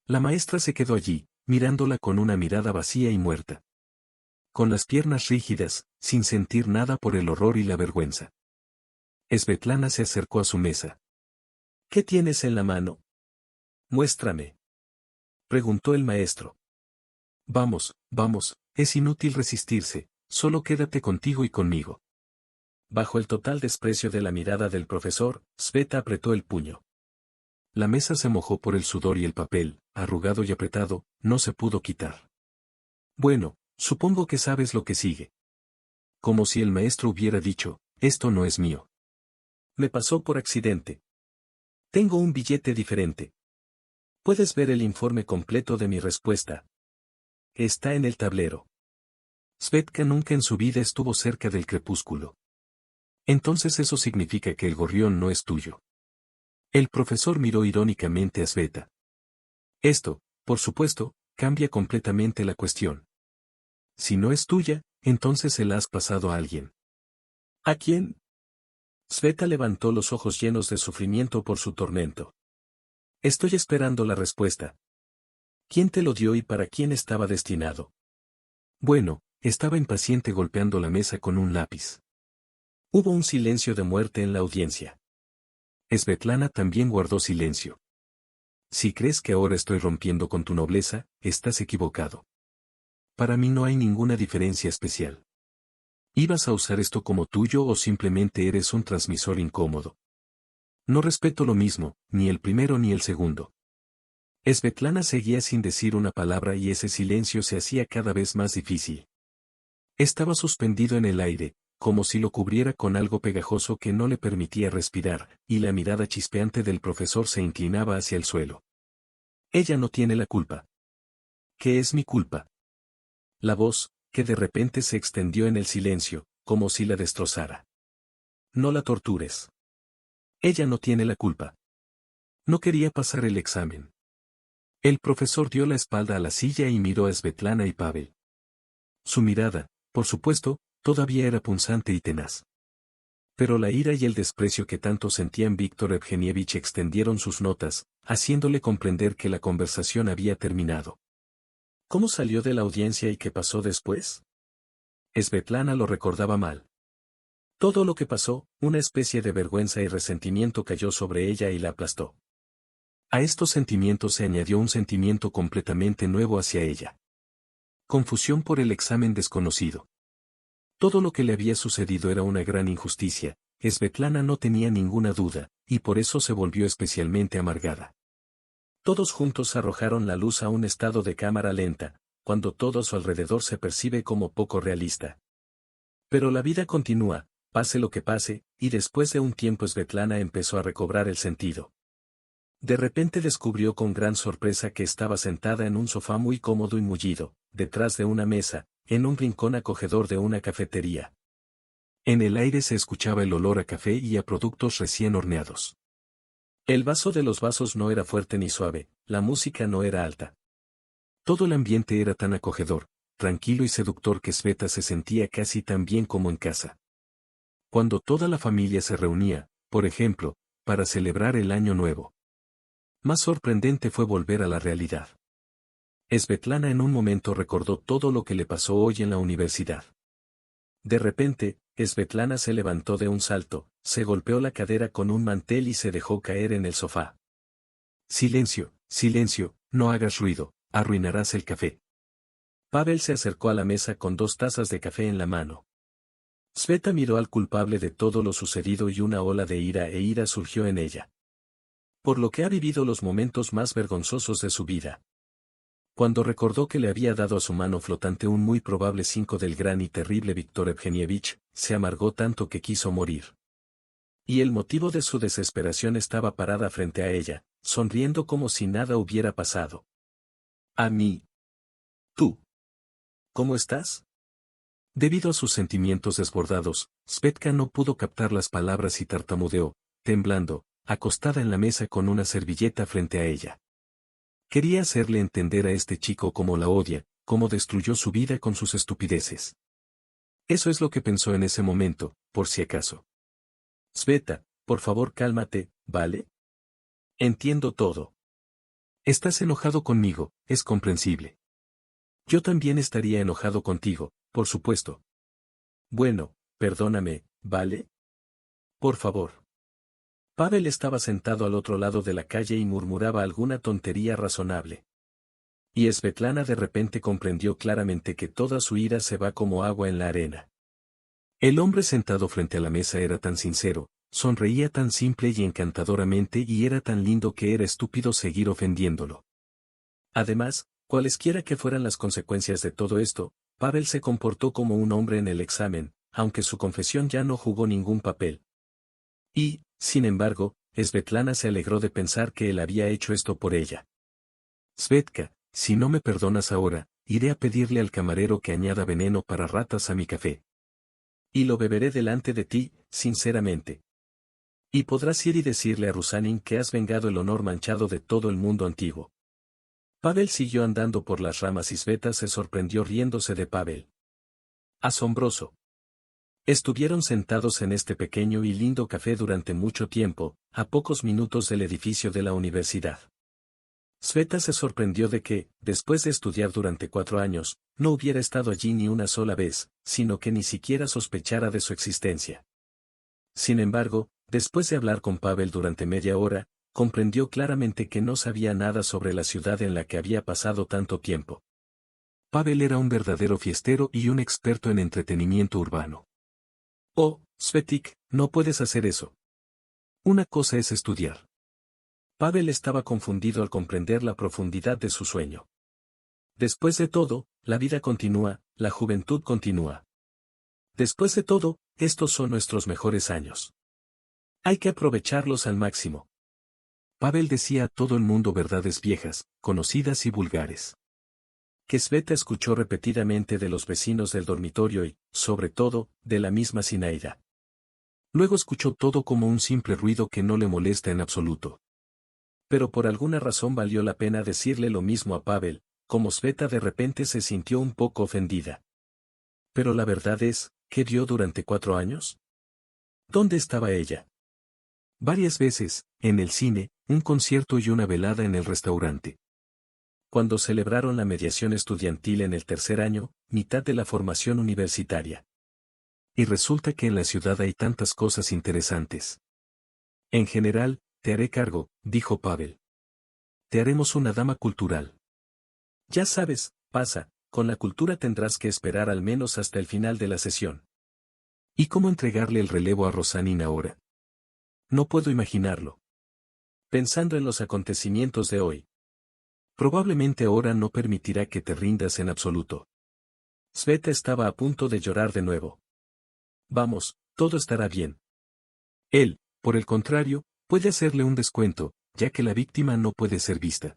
La maestra se quedó allí, mirándola con una mirada vacía y muerta. Con las piernas rígidas, sin sentir nada por el horror y la vergüenza. Svetlana se acercó a su mesa. «¿Qué tienes en la mano? Muéstrame», preguntó el maestro. «Vamos, vamos, es inútil resistirse, solo quédate contigo y conmigo». Bajo el total desprecio de la mirada del profesor, Sveta apretó el puño. La mesa se mojó por el sudor y el papel, arrugado y apretado, no se pudo quitar. «Bueno, supongo que sabes lo que sigue». Como si el maestro hubiera dicho, «Esto no es mío. Me pasó por accidente. Tengo un billete diferente. Puedes ver el informe completo de mi respuesta. Está en el tablero». Svetka nunca en su vida estuvo cerca del crepúsculo. Entonces eso significa que el gorrión no es tuyo. El profesor miró irónicamente a Sveta. Esto, por supuesto, cambia completamente la cuestión. Si no es tuya, entonces se la has pasado a alguien. ¿A quién? Sveta levantó los ojos llenos de sufrimiento por su tormento. Estoy esperando la respuesta. ¿Quién te lo dio y para quién estaba destinado? Bueno, estaba impaciente golpeando la mesa con un lápiz. Hubo un silencio de muerte en la audiencia. Svetlana también guardó silencio. Si crees que ahora estoy rompiendo con tu nobleza, estás equivocado. Para mí no hay ninguna diferencia especial. ¿Ibas a usar esto como tuyo o simplemente eres un transmisor incómodo? No respeto lo mismo, ni el primero ni el segundo. Svetlana seguía sin decir una palabra y ese silencio se hacía cada vez más difícil. Estaba suspendido en el aire, como si lo cubriera con algo pegajoso que no le permitía respirar, y la mirada chispeante del profesor se inclinaba hacia el suelo. Ella no tiene la culpa. ¿Qué es mi culpa? La voz, que de repente se extendió en el silencio, como si la destrozara. No la tortures. Ella no tiene la culpa. No quería pasar el examen. El profesor dio la espalda a la silla y miró a Svetlana y Pavel. Su mirada, por supuesto, todavía era punzante y tenaz. Pero la ira y el desprecio que tanto sentían Víctor Evgenievich extendieron sus notas, haciéndole comprender que la conversación había terminado. ¿Cómo salió de la audiencia y qué pasó después? Svetlana lo recordaba mal. Todo lo que pasó, una especie de vergüenza y resentimiento cayó sobre ella y la aplastó. A estos sentimientos se añadió un sentimiento completamente nuevo hacia ella. Confusión por el examen desconocido. Todo lo que le había sucedido era una gran injusticia, Svetlana no tenía ninguna duda, y por eso se volvió especialmente amargada. Todos juntos arrojaron la luz a un estado de cámara lenta, cuando todo a su alrededor se percibe como poco realista. Pero la vida continúa, pase lo que pase, y después de un tiempo Svetlana empezó a recobrar el sentido. De repente descubrió con gran sorpresa que estaba sentada en un sofá muy cómodo y mullido, detrás de una mesa, en un rincón acogedor de una cafetería. En el aire se escuchaba el olor a café y a productos recién horneados. El vaso de los vasos no era fuerte ni suave, la música no era alta. Todo el ambiente era tan acogedor, tranquilo y seductor que Sveta se sentía casi tan bien como en casa. Cuando toda la familia se reunía, por ejemplo, para celebrar el Año Nuevo. Más sorprendente fue volver a la realidad. Svetlana en un momento recordó todo lo que le pasó hoy en la universidad. De repente, Svetlana se levantó de un salto, se golpeó la cadera con un mantel y se dejó caer en el sofá. Silencio, silencio, no hagas ruido, arruinarás el café. Pavel se acercó a la mesa con 2 tazas de café en la mano. Sveta miró al culpable de todo lo sucedido y una ola de ira surgió en ella. Por lo que ha vivido los momentos más vergonzosos de su vida. Cuando recordó que le había dado a su mano flotante un muy probable 5 del gran y terrible Víktor Evgenievich, se amargó tanto que quiso morir. Y el motivo de su desesperación estaba parada frente a ella, sonriendo como si nada hubiera pasado. A mí. ¿Tú? ¿Cómo estás? Debido a sus sentimientos desbordados, Svetka no pudo captar las palabras y tartamudeó, temblando, acostada en la mesa con una servilleta frente a ella. Quería hacerle entender a este chico cómo la odia, cómo destruyó su vida con sus estupideces. Eso es lo que pensó en ese momento, por si acaso. Sveta, por favor cálmate, ¿vale? Entiendo todo. Estás enojado conmigo, es comprensible. Yo también estaría enojado contigo, por supuesto. Bueno, perdóname, ¿vale? Por favor. Pavel estaba sentado al otro lado de la calle y murmuraba alguna tontería razonable. Y Svetlana de repente comprendió claramente que toda su ira se va como agua en la arena. El hombre sentado frente a la mesa era tan sincero, sonreía tan simple y encantadoramente y era tan lindo que era estúpido seguir ofendiéndolo. Además, cualesquiera que fueran las consecuencias de todo esto, Pavel se comportó como un hombre en el examen, aunque su confesión ya no jugó ningún papel. Y, sin embargo, Svetlana se alegró de pensar que él había hecho esto por ella. Svetka, si no me perdonas ahora, iré a pedirle al camarero que añada veneno para ratas a mi café. Y lo beberé delante de ti, sinceramente. Y podrás ir y decirle a Rusanin que has vengado el honor manchado de todo el mundo antiguo. Pavel siguió andando por las ramas y Sveta se sorprendió riéndose de Pavel. Asombroso. Estuvieron sentados en este pequeño y lindo café durante mucho tiempo, a pocos minutos del edificio de la universidad. Sveta se sorprendió de que, después de estudiar durante 4 años, no hubiera estado allí ni una sola vez, sino que ni siquiera sospechara de su existencia. Sin embargo, después de hablar con Pavel durante media hora, comprendió claramente que no sabía nada sobre la ciudad en la que había pasado tanto tiempo. Pavel era un verdadero fiestero y un experto en entretenimiento urbano. Oh, Svetik, no puedes hacer eso. Una cosa es estudiar. Pavel estaba confundido al comprender la profundidad de su sueño. Después de todo, la vida continúa, la juventud continúa. Después de todo, estos son nuestros mejores años. Hay que aprovecharlos al máximo. Pavel decía a todo el mundo verdades viejas, conocidas y vulgares. Que Sveta escuchó repetidamente de los vecinos del dormitorio y, sobre todo, de la misma Zinaida. Luego escuchó todo como un simple ruido que no le molesta en absoluto. Pero por alguna razón valió la pena decirle lo mismo a Pavel, como Sveta de repente se sintió un poco ofendida. Pero la verdad es, ¿qué dio durante 4 años? ¿Dónde estaba ella? Varias veces, en el cine, un concierto y una velada en el restaurante. Cuando celebraron la mediación estudiantil en el 3er año, mitad de la formación universitaria. Y resulta que en la ciudad hay tantas cosas interesantes. En general, te haré cargo, dijo Pavel. Te haremos una dama cultural. Ya sabes, pasa, con la cultura tendrás que esperar al menos hasta el final de la sesión. ¿Y cómo entregarle el relevo a Rosanin ahora? No puedo imaginarlo. Pensando en los acontecimientos de hoy. Probablemente ahora no permitirá que te rindas en absoluto. Sveta estaba a punto de llorar de nuevo. Vamos, todo estará bien. Él, por el contrario, puede hacerle un descuento, ya que la víctima no puede ser vista.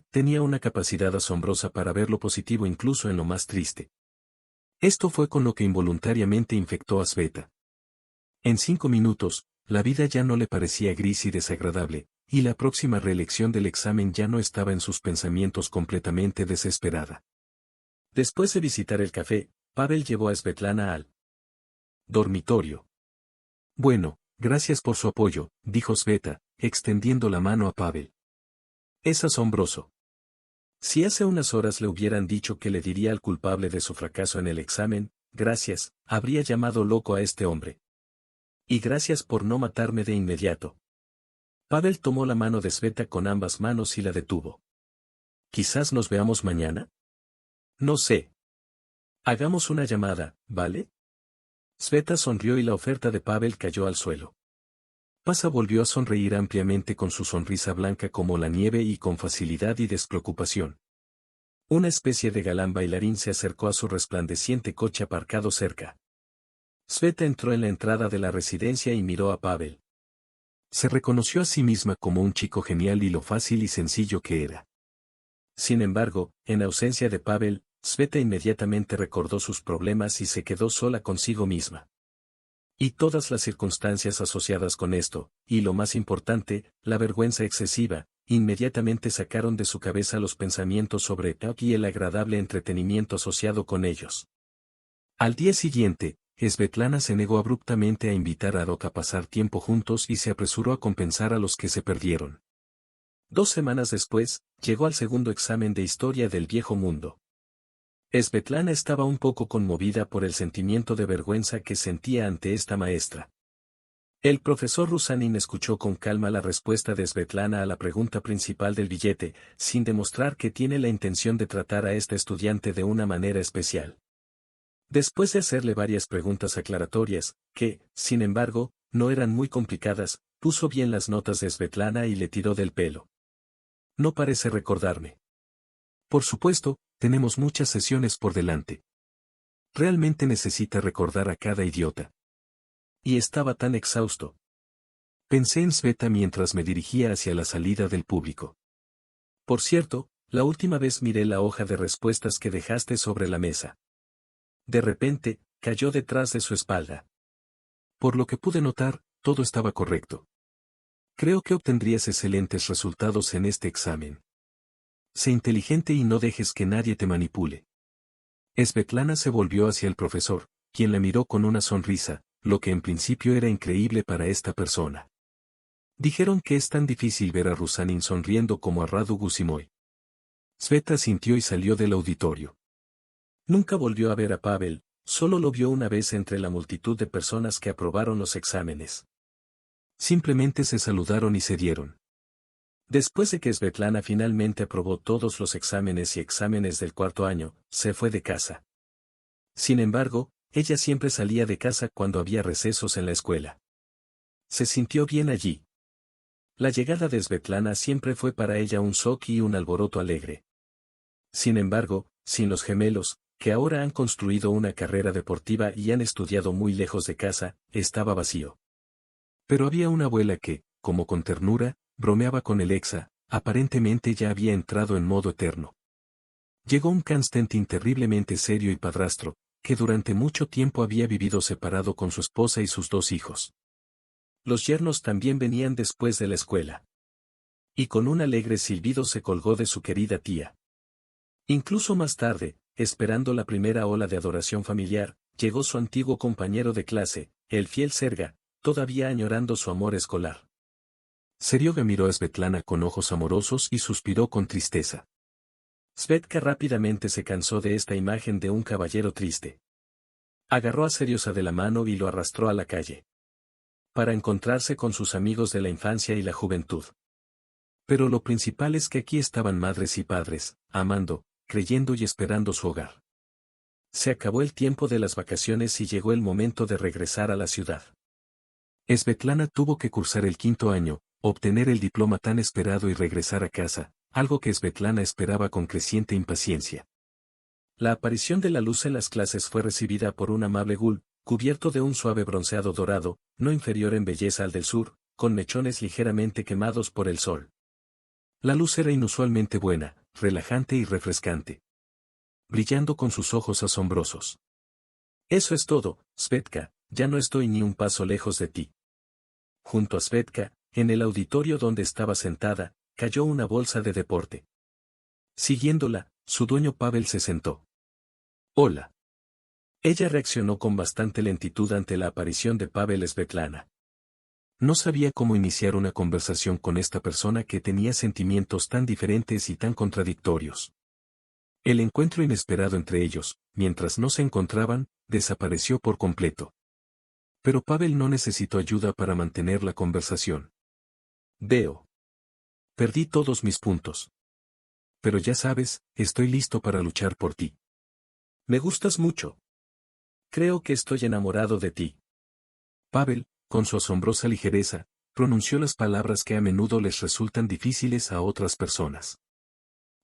Tenía una capacidad asombrosa para ver lo positivo incluso en lo más triste. Esto fue con lo que involuntariamente infectó a Sveta. En 5 minutos, la vida ya no le parecía gris y desagradable, y la próxima reelección del examen ya no estaba en sus pensamientos completamente desesperada. Después de visitar el café, Pavel llevó a Svetlana al dormitorio. Bueno, gracias por su apoyo, dijo Sveta, extendiendo la mano a Pavel. Es asombroso. Si hace unas horas le hubieran dicho que le diría al culpable de su fracaso en el examen, gracias, habría llamado loco a este hombre. Y gracias por no matarme de inmediato. Pavel tomó la mano de Sveta con ambas manos y la detuvo. ¿Quizás nos veamos mañana? No sé. Hagamos una llamada, ¿vale? Sveta sonrió y la oferta de Pavel cayó al suelo. Pasa volvió a sonreír ampliamente con su sonrisa blanca como la nieve y con facilidad y despreocupación. Una especie de galán bailarín se acercó a su resplandeciente coche aparcado cerca. Sveta entró en la entrada de la residencia y miró a Pavel. Se reconoció a sí misma como un chico genial y lo fácil y sencillo que era. Sin embargo, en ausencia de Pavel, Sveta inmediatamente recordó sus problemas y se quedó sola consigo misma. Y todas las circunstancias asociadas con esto, y lo más importante, la vergüenza excesiva, inmediatamente sacaron de su cabeza los pensamientos sobre Doc y el agradable entretenimiento asociado con ellos. Al día siguiente, Svetlana se negó abruptamente a invitar a Doc a pasar tiempo juntos y se apresuró a compensar a los que se perdieron. 2 semanas después, llegó al segundo examen de historia del viejo mundo. Svetlana estaba un poco conmovida por el sentimiento de vergüenza que sentía ante esta maestra. El profesor Rusanin escuchó con calma la respuesta de Svetlana a la pregunta principal del billete, sin demostrar que tiene la intención de tratar a esta estudiante de una manera especial. Después de hacerle varias preguntas aclaratorias, que, sin embargo, no eran muy complicadas, puso bien las notas de Svetlana y le tiró del pelo. No parece recordarme. Por supuesto, tenemos muchas sesiones por delante. Realmente necesita recordar a cada idiota. Y estaba tan exhausto. Pensé en Sveta mientras me dirigía hacia la salida del público. Por cierto, la última vez miré la hoja de respuestas que dejaste sobre la mesa. De repente, cayó detrás de su espalda. Por lo que pude notar, todo estaba correcto. Creo que obtendrías excelentes resultados en este examen. Sé inteligente y no dejes que nadie te manipule. Svetlana se volvió hacia el profesor, quien la miró con una sonrisa, lo que en principio era increíble para esta persona. Dijeron que es tan difícil ver a Rusanin sonriendo como a Radu Gusimoy. Sveta sintió y salió del auditorio. Nunca volvió a ver a Pavel, solo lo vio una vez entre la multitud de personas que aprobaron los exámenes. Simplemente se saludaron y se dieron. Después de que Svetlana finalmente aprobó todos los exámenes y exámenes del 4º año, se fue de casa. Sin embargo, ella siempre salía de casa cuando había recesos en la escuela. Se sintió bien allí. La llegada de Svetlana siempre fue para ella un shock y un alboroto alegre. Sin embargo, sin los gemelos, que ahora han construido una carrera deportiva y han estudiado muy lejos de casa, estaba vacío. Pero había una abuela que, como con ternura, bromeaba con el exa, aparentemente ya había entrado en modo eterno. Llegó un Konstantin terriblemente serio y padrastro, que durante mucho tiempo había vivido separado con su esposa y sus 2 hijos. Los yernos también venían después de la escuela. Y con un alegre silbido se colgó de su querida tía. Incluso más tarde, esperando la primera ola de adoración familiar, llegó su antiguo compañero de clase, el fiel Serga, todavía añorando su amor escolar. Serioga miró a Svetlana con ojos amorosos y suspiró con tristeza. Svetka rápidamente se cansó de esta imagen de un caballero triste. Agarró a Seriosa de la mano y lo arrastró a la calle. Para encontrarse con sus amigos de la infancia y la juventud. Pero lo principal es que aquí estaban madres y padres, amando, creyendo y esperando su hogar. Se acabó el tiempo de las vacaciones y llegó el momento de regresar a la ciudad. Svetlana tuvo que cursar el 5º año, obtener el diploma tan esperado y regresar a casa, algo que Svetlana esperaba con creciente impaciencia. La aparición de la luz en las clases fue recibida por un amable ghoul, cubierto de un suave bronceado dorado, no inferior en belleza al del sur, con mechones ligeramente quemados por el sol. La luz era inusualmente buena, relajante y refrescante, brillando con sus ojos asombrosos. Eso es todo, Svetka, ya no estoy ni un paso lejos de ti. Junto a Svetka, en el auditorio donde estaba sentada, cayó una bolsa de deporte. Siguiéndola, su dueño Pavel se sentó. Hola. Ella reaccionó con bastante lentitud ante la aparición de Pavel Svetlana. No sabía cómo iniciar una conversación con esta persona que tenía sentimientos tan diferentes y tan contradictorios. El encuentro inesperado entre ellos, mientras no se encontraban, desapareció por completo. Pero Pavel no necesitó ayuda para mantener la conversación. Veo. Perdí todos mis puntos. Pero ya sabes, estoy listo para luchar por ti. Me gustas mucho. Creo que estoy enamorado de ti. Pavel, con su asombrosa ligereza, pronunció las palabras que a menudo les resultan difíciles a otras personas.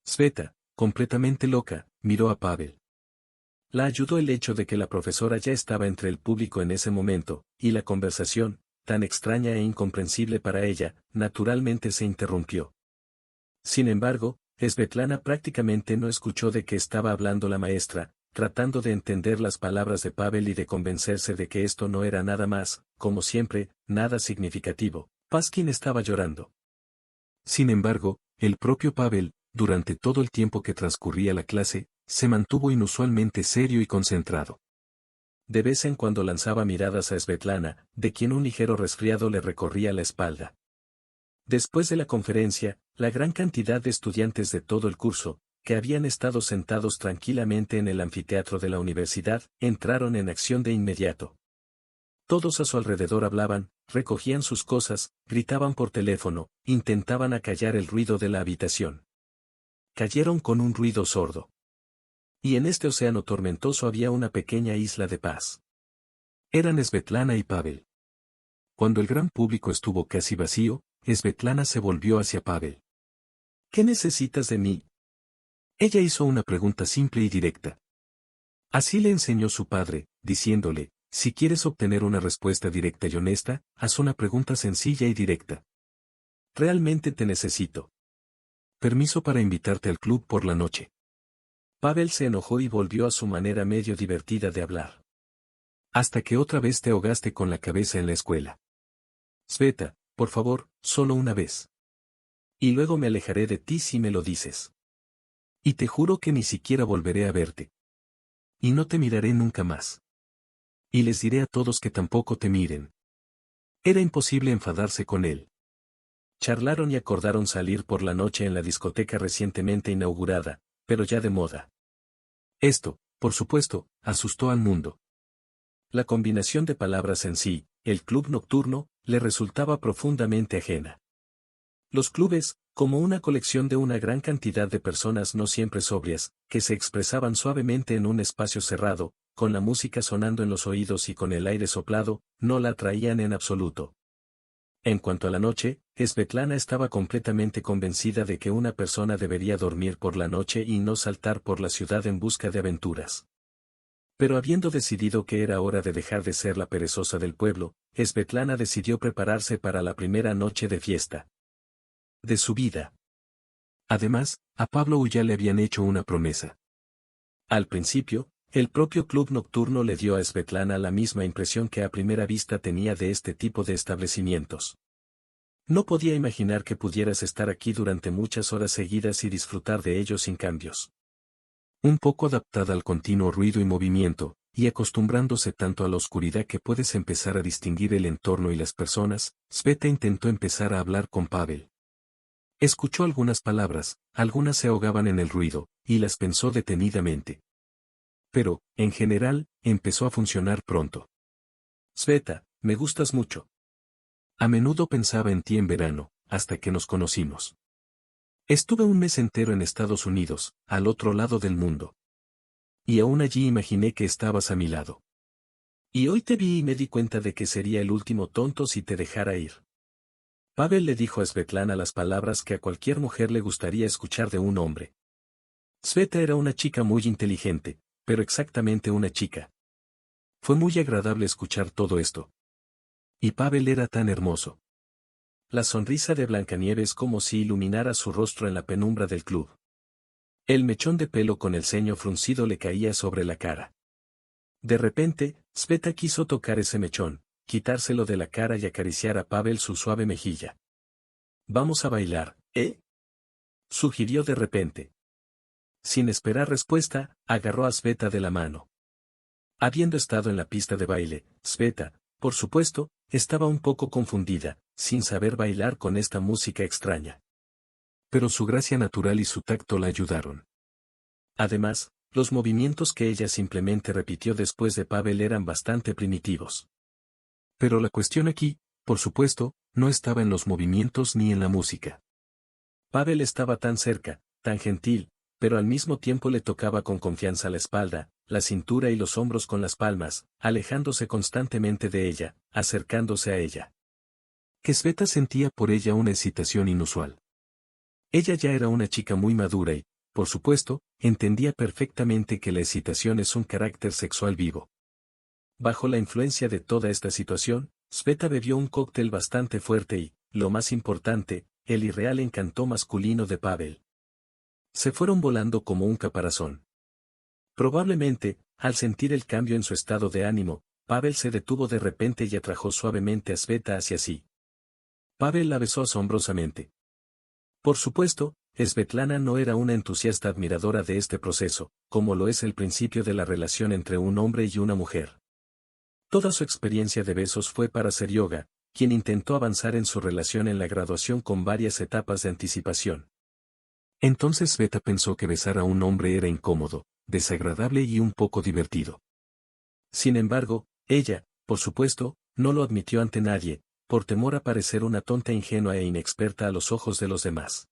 Sveta, completamente loca, miró a Pavel. La ayudó el hecho de que la profesora ya estaba entre el público en ese momento, y la conversación, tan extraña e incomprensible para ella, naturalmente se interrumpió. Sin embargo, Svetlana prácticamente no escuchó de qué estaba hablando la maestra, tratando de entender las palabras de Pavel y de convencerse de que esto no era nada más, como siempre, nada significativo. Paskin estaba llorando. Sin embargo, el propio Pavel, durante todo el tiempo que transcurría la clase, se mantuvo inusualmente serio y concentrado. De vez en cuando lanzaba miradas a Svetlana, de quien un ligero resfriado le recorría la espalda. Después de la conferencia, la gran cantidad de estudiantes de todo el curso, que habían estado sentados tranquilamente en el anfiteatro de la universidad, entraron en acción de inmediato. Todos a su alrededor hablaban, recogían sus cosas, gritaban por teléfono, intentaban acallar el ruido de la habitación. Cayeron con un ruido sordo. Y en este océano tormentoso había una pequeña isla de paz. Eran Svetlana y Pavel. Cuando el gran público estuvo casi vacío, Svetlana se volvió hacia Pavel. ¿Qué necesitas de mí? Ella hizo una pregunta simple y directa. Así le enseñó su padre, diciéndole, si quieres obtener una respuesta directa y honesta, haz una pregunta sencilla y directa. Realmente te necesito. Permiso para invitarte al club por la noche. Pavel se enojó y volvió a su manera medio divertida de hablar. Hasta que otra vez te ahogaste con la cabeza en la escuela. Sveta, por favor, solo una vez. Y luego me alejaré de ti si me lo dices. Y te juro que ni siquiera volveré a verte. Y no te miraré nunca más. Y les diré a todos que tampoco te miren. Era imposible enfadarse con él. Charlaron y acordaron salir por la noche en la discoteca recientemente inaugurada, pero ya de moda. Esto, por supuesto, asustó al mundo. La combinación de palabras en sí, el club nocturno, le resultaba profundamente ajena. Los clubes, como una colección de una gran cantidad de personas no siempre sobrias, que se expresaban suavemente en un espacio cerrado, con la música sonando en los oídos y con el aire soplado, no la atraían en absoluto. En cuanto a la noche, Svetlana estaba completamente convencida de que una persona debería dormir por la noche y no saltar por la ciudad en busca de aventuras. Pero habiendo decidido que era hora de dejar de ser la perezosa del pueblo, Svetlana decidió prepararse para la primera noche de fiesta de su vida. Además, a Pablo ya le habían hecho una promesa. Al principio, el propio club nocturno le dio a Svetlana la misma impresión que a primera vista tenía de este tipo de establecimientos. No podía imaginar que pudieras estar aquí durante muchas horas seguidas y disfrutar de ello sin cambios. Un poco adaptada al continuo ruido y movimiento, y acostumbrándose tanto a la oscuridad que puedes empezar a distinguir el entorno y las personas, Sveta intentó empezar a hablar con Pavel. Escuchó algunas palabras, algunas se ahogaban en el ruido, y las pensó detenidamente. Pero, en general, empezó a funcionar pronto. Sveta, me gustas mucho. A menudo pensaba en ti en verano, hasta que nos conocimos. Estuve un mes entero en Estados Unidos, al otro lado del mundo. Y aún allí imaginé que estabas a mi lado. Y hoy te vi y me di cuenta de que sería el último tonto si te dejara ir. Pavel le dijo a Svetlana las palabras que a cualquier mujer le gustaría escuchar de un hombre. Sveta era una chica muy inteligente, pero exactamente una chica. Fue muy agradable escuchar todo esto. Y Pavel era tan hermoso. La sonrisa de Blancanieves como si iluminara su rostro en la penumbra del club. El mechón de pelo con el ceño fruncido le caía sobre la cara. De repente, Sveta quiso tocar ese mechón, quitárselo de la cara y acariciar a Pavel su suave mejilla. «Vamos a bailar, ¿eh?», sugirió de repente. Sin esperar respuesta, agarró a Sveta de la mano. Habiendo estado en la pista de baile, Sveta, por supuesto, estaba un poco confundida, sin saber bailar con esta música extraña. Pero su gracia natural y su tacto la ayudaron. Además, los movimientos que ella simplemente repitió después de Pavel eran bastante primitivos. Pero la cuestión aquí, por supuesto, no estaba en los movimientos ni en la música. Pavel estaba tan cerca, tan gentil, pero al mismo tiempo le tocaba con confianza la espalda, la cintura y los hombros con las palmas, alejándose constantemente de ella, acercándose a ella. Que Sveta sentía por ella una excitación inusual. Ella ya era una chica muy madura y, por supuesto, entendía perfectamente que la excitación es un carácter sexual vivo. Bajo la influencia de toda esta situación, Sveta bebió un cóctel bastante fuerte y, lo más importante, el irreal encanto masculino de Pavel. Se fueron volando como un caparazón. Probablemente, al sentir el cambio en su estado de ánimo, Pavel se detuvo de repente y atrajo suavemente a Sveta hacia sí. Pavel la besó asombrosamente. Por supuesto, Svetlana no era una entusiasta admiradora de este proceso, como lo es el principio de la relación entre un hombre y una mujer. Toda su experiencia de besos fue para Seryoga, quien intentó avanzar en su relación en la graduación con varias etapas de anticipación. Entonces Sveta pensó que besar a un hombre era incómodo, desagradable y un poco divertido. Sin embargo, ella, por supuesto, no lo admitió ante nadie, por temor a parecer una tonta ingenua e inexperta a los ojos de los demás.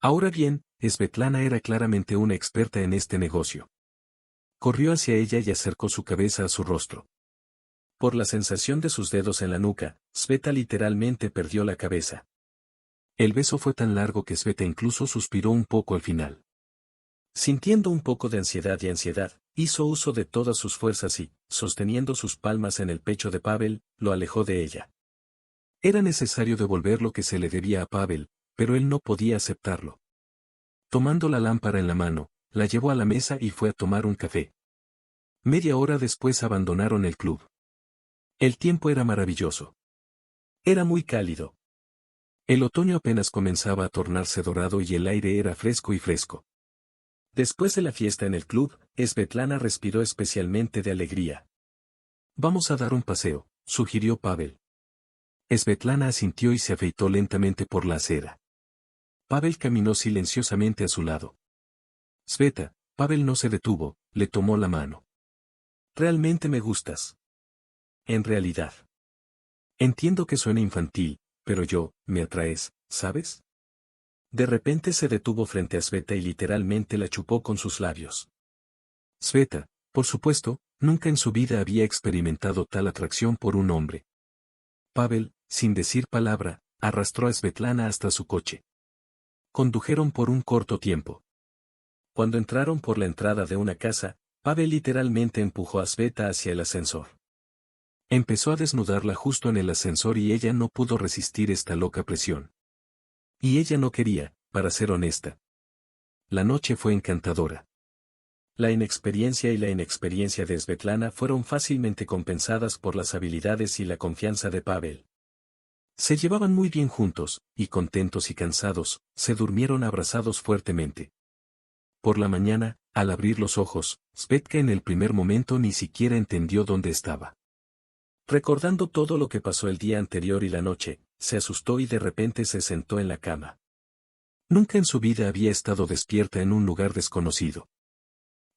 Ahora bien, Svetlana era claramente una experta en este negocio. Corrió hacia ella y acercó su cabeza a su rostro. Por la sensación de sus dedos en la nuca, Sveta literalmente perdió la cabeza. El beso fue tan largo que Sveta incluso suspiró un poco al final. Sintiendo un poco de ansiedad, hizo uso de todas sus fuerzas y, sosteniendo sus palmas en el pecho de Pavel, lo alejó de ella. Era necesario devolver lo que se le debía a Pavel, pero él no podía aceptarlo. Tomando la lámpara en la mano, la llevó a la mesa y fue a tomar un café. Media hora después abandonaron el club. El tiempo era maravilloso. Era muy cálido. El otoño apenas comenzaba a tornarse dorado y el aire era fresco y fresco. Después de la fiesta en el club, Svetlana respiró especialmente de alegría. «Vamos a dar un paseo», sugirió Pavel. Svetlana asintió y se afeitó lentamente por la acera. Pavel caminó silenciosamente a su lado. «Sveta», Pavel no se detuvo, le tomó la mano. «Realmente me gustas. En realidad. Entiendo que suena infantil, pero me atraes, ¿sabes?». De repente se detuvo frente a Sveta y literalmente la chupó con sus labios. Sveta, por supuesto, nunca en su vida había experimentado tal atracción por un hombre. Pavel, sin decir palabra, arrastró a Svetlana hasta su coche. Condujeron por un corto tiempo. Cuando entraron por la entrada de una casa, Pavel literalmente empujó a Sveta hacia el ascensor. Empezó a desnudarla justo en el ascensor y ella no pudo resistir esta loca presión. Y ella no quería, para ser honesta. La noche fue encantadora. La inexperiencia y la inexperiencia de Svetlana fueron fácilmente compensadas por las habilidades y la confianza de Pavel. Se llevaban muy bien juntos, y contentos y cansados, se durmieron abrazados fuertemente. Por la mañana, al abrir los ojos, Svetka en el primer momento ni siquiera entendió dónde estaba. Recordando todo lo que pasó el día anterior y la noche, se asustó y de repente se sentó en la cama. Nunca en su vida había estado despierta en un lugar desconocido.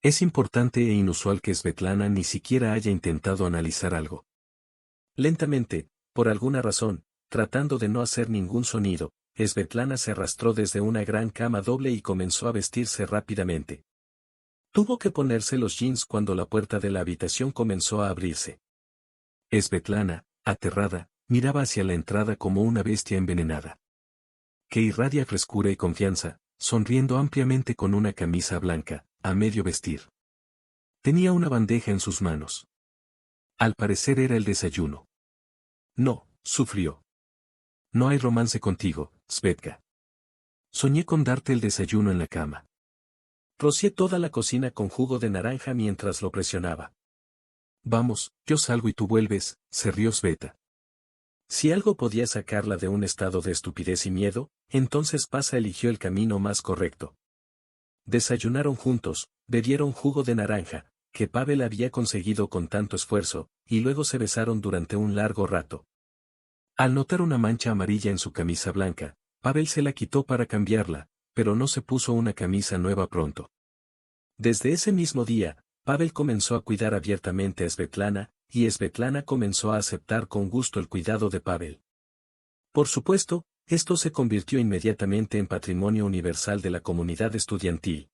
Es importante e inusual que Svetlana ni siquiera haya intentado analizar algo. Lentamente, por alguna razón, tratando de no hacer ningún sonido, Svetlana se arrastró desde una gran cama doble y comenzó a vestirse rápidamente. Tuvo que ponerse los jeans cuando la puerta de la habitación comenzó a abrirse. Svetlana, aterrada, miraba hacia la entrada como una bestia envenenada, que irradia frescura y confianza, sonriendo ampliamente con una camisa blanca, a medio vestir. Tenía una bandeja en sus manos. Al parecer era el desayuno. No, sufrió. No hay romance contigo, Svetka. Soñé con darte el desayuno en la cama. Rocié toda la cocina con jugo de naranja mientras lo presionaba. Vamos, yo salgo y tú vuelves, se rió Sveta. Si algo podía sacarla de un estado de estupidez y miedo, entonces Pasa eligió el camino más correcto. Desayunaron juntos, bebieron jugo de naranja, que Pavel había conseguido con tanto esfuerzo, y luego se besaron durante un largo rato. Al notar una mancha amarilla en su camisa blanca, Pavel se la quitó para cambiarla, pero no se puso una camisa nueva pronto. Desde ese mismo día, Pavel comenzó a cuidar abiertamente a Svetlana, y Svetlana comenzó a aceptar con gusto el cuidado de Pavel. Por supuesto, esto se convirtió inmediatamente en patrimonio universal de la comunidad estudiantil.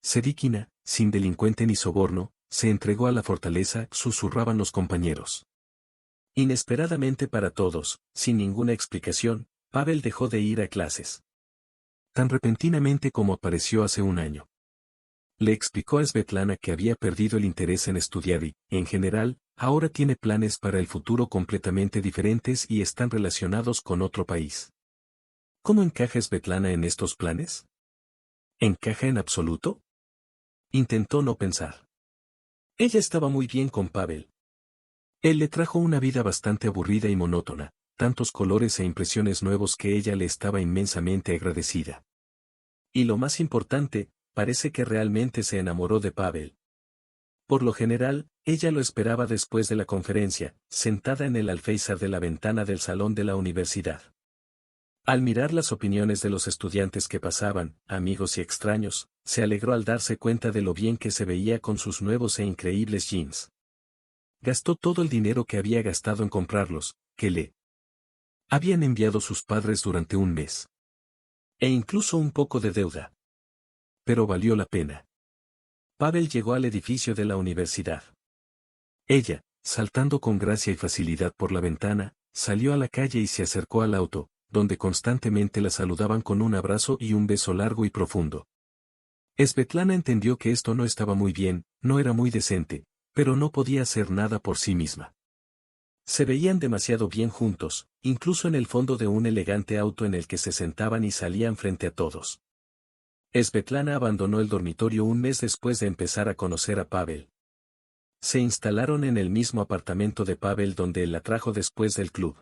Sedíquina, sin delincuente ni soborno, se entregó a la fortaleza, susurraban los compañeros. Inesperadamente para todos, sin ninguna explicación, Pavel dejó de ir a clases. Tan repentinamente como apareció hace un año. Le explicó a Svetlana que había perdido el interés en estudiar y, en general, ahora tiene planes para el futuro completamente diferentes y están relacionados con otro país. ¿Cómo encaja Svetlana en estos planes? ¿Encaja en absoluto? Intentó no pensar. Ella estaba muy bien con Pavel. Él le trajo una vida bastante aburrida y monótona, tantos colores e impresiones nuevos que ella le estaba inmensamente agradecida. Y lo más importante, parece que realmente se enamoró de Pavel. Por lo general, ella lo esperaba después de la conferencia, sentada en el alféizar de la ventana del salón de la universidad. Al mirar las opiniones de los estudiantes que pasaban, amigos y extraños, se alegró al darse cuenta de lo bien que se veía con sus nuevos e increíbles jeans. Gastó todo el dinero que había gastado en comprarlos, que le habían enviado sus padres durante un mes. E incluso un poco de deuda. Pero valió la pena. Pavel llegó al edificio de la universidad. Ella, saltando con gracia y facilidad por la ventana, salió a la calle y se acercó al auto, donde constantemente la saludaban con un abrazo y un beso largo y profundo. Svetlana entendió que esto no estaba muy bien, no era muy decente, pero no podía hacer nada por sí misma. Se veían demasiado bien juntos, incluso en el fondo de un elegante auto en el que se sentaban y salían frente a todos. Svetlana abandonó el dormitorio un mes después de empezar a conocer a Pavel. Se instalaron en el mismo apartamento de Pavel donde él la trajo después del club.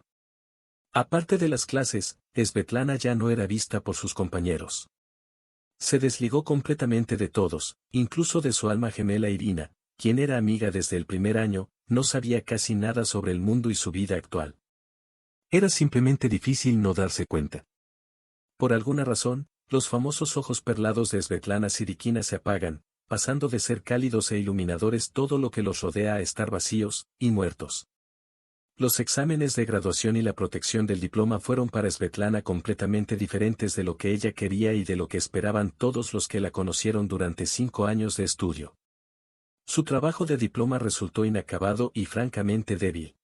Aparte de las clases, Svetlana ya no era vista por sus compañeros. Se desligó completamente de todos, incluso de su alma gemela Irina, quien era amiga desde el primer año, no sabía casi nada sobre el mundo y su vida actual. Era simplemente difícil no darse cuenta. Por alguna razón, los famosos ojos perlados de Svetlana Sidikina se apagan, pasando de ser cálidos e iluminadores todo lo que los rodea a estar vacíos y muertos. Los exámenes de graduación y la protección del diploma fueron para Svetlana completamente diferentes de lo que ella quería y de lo que esperaban todos los que la conocieron durante 5 años de estudio. Su trabajo de diploma resultó inacabado y francamente débil.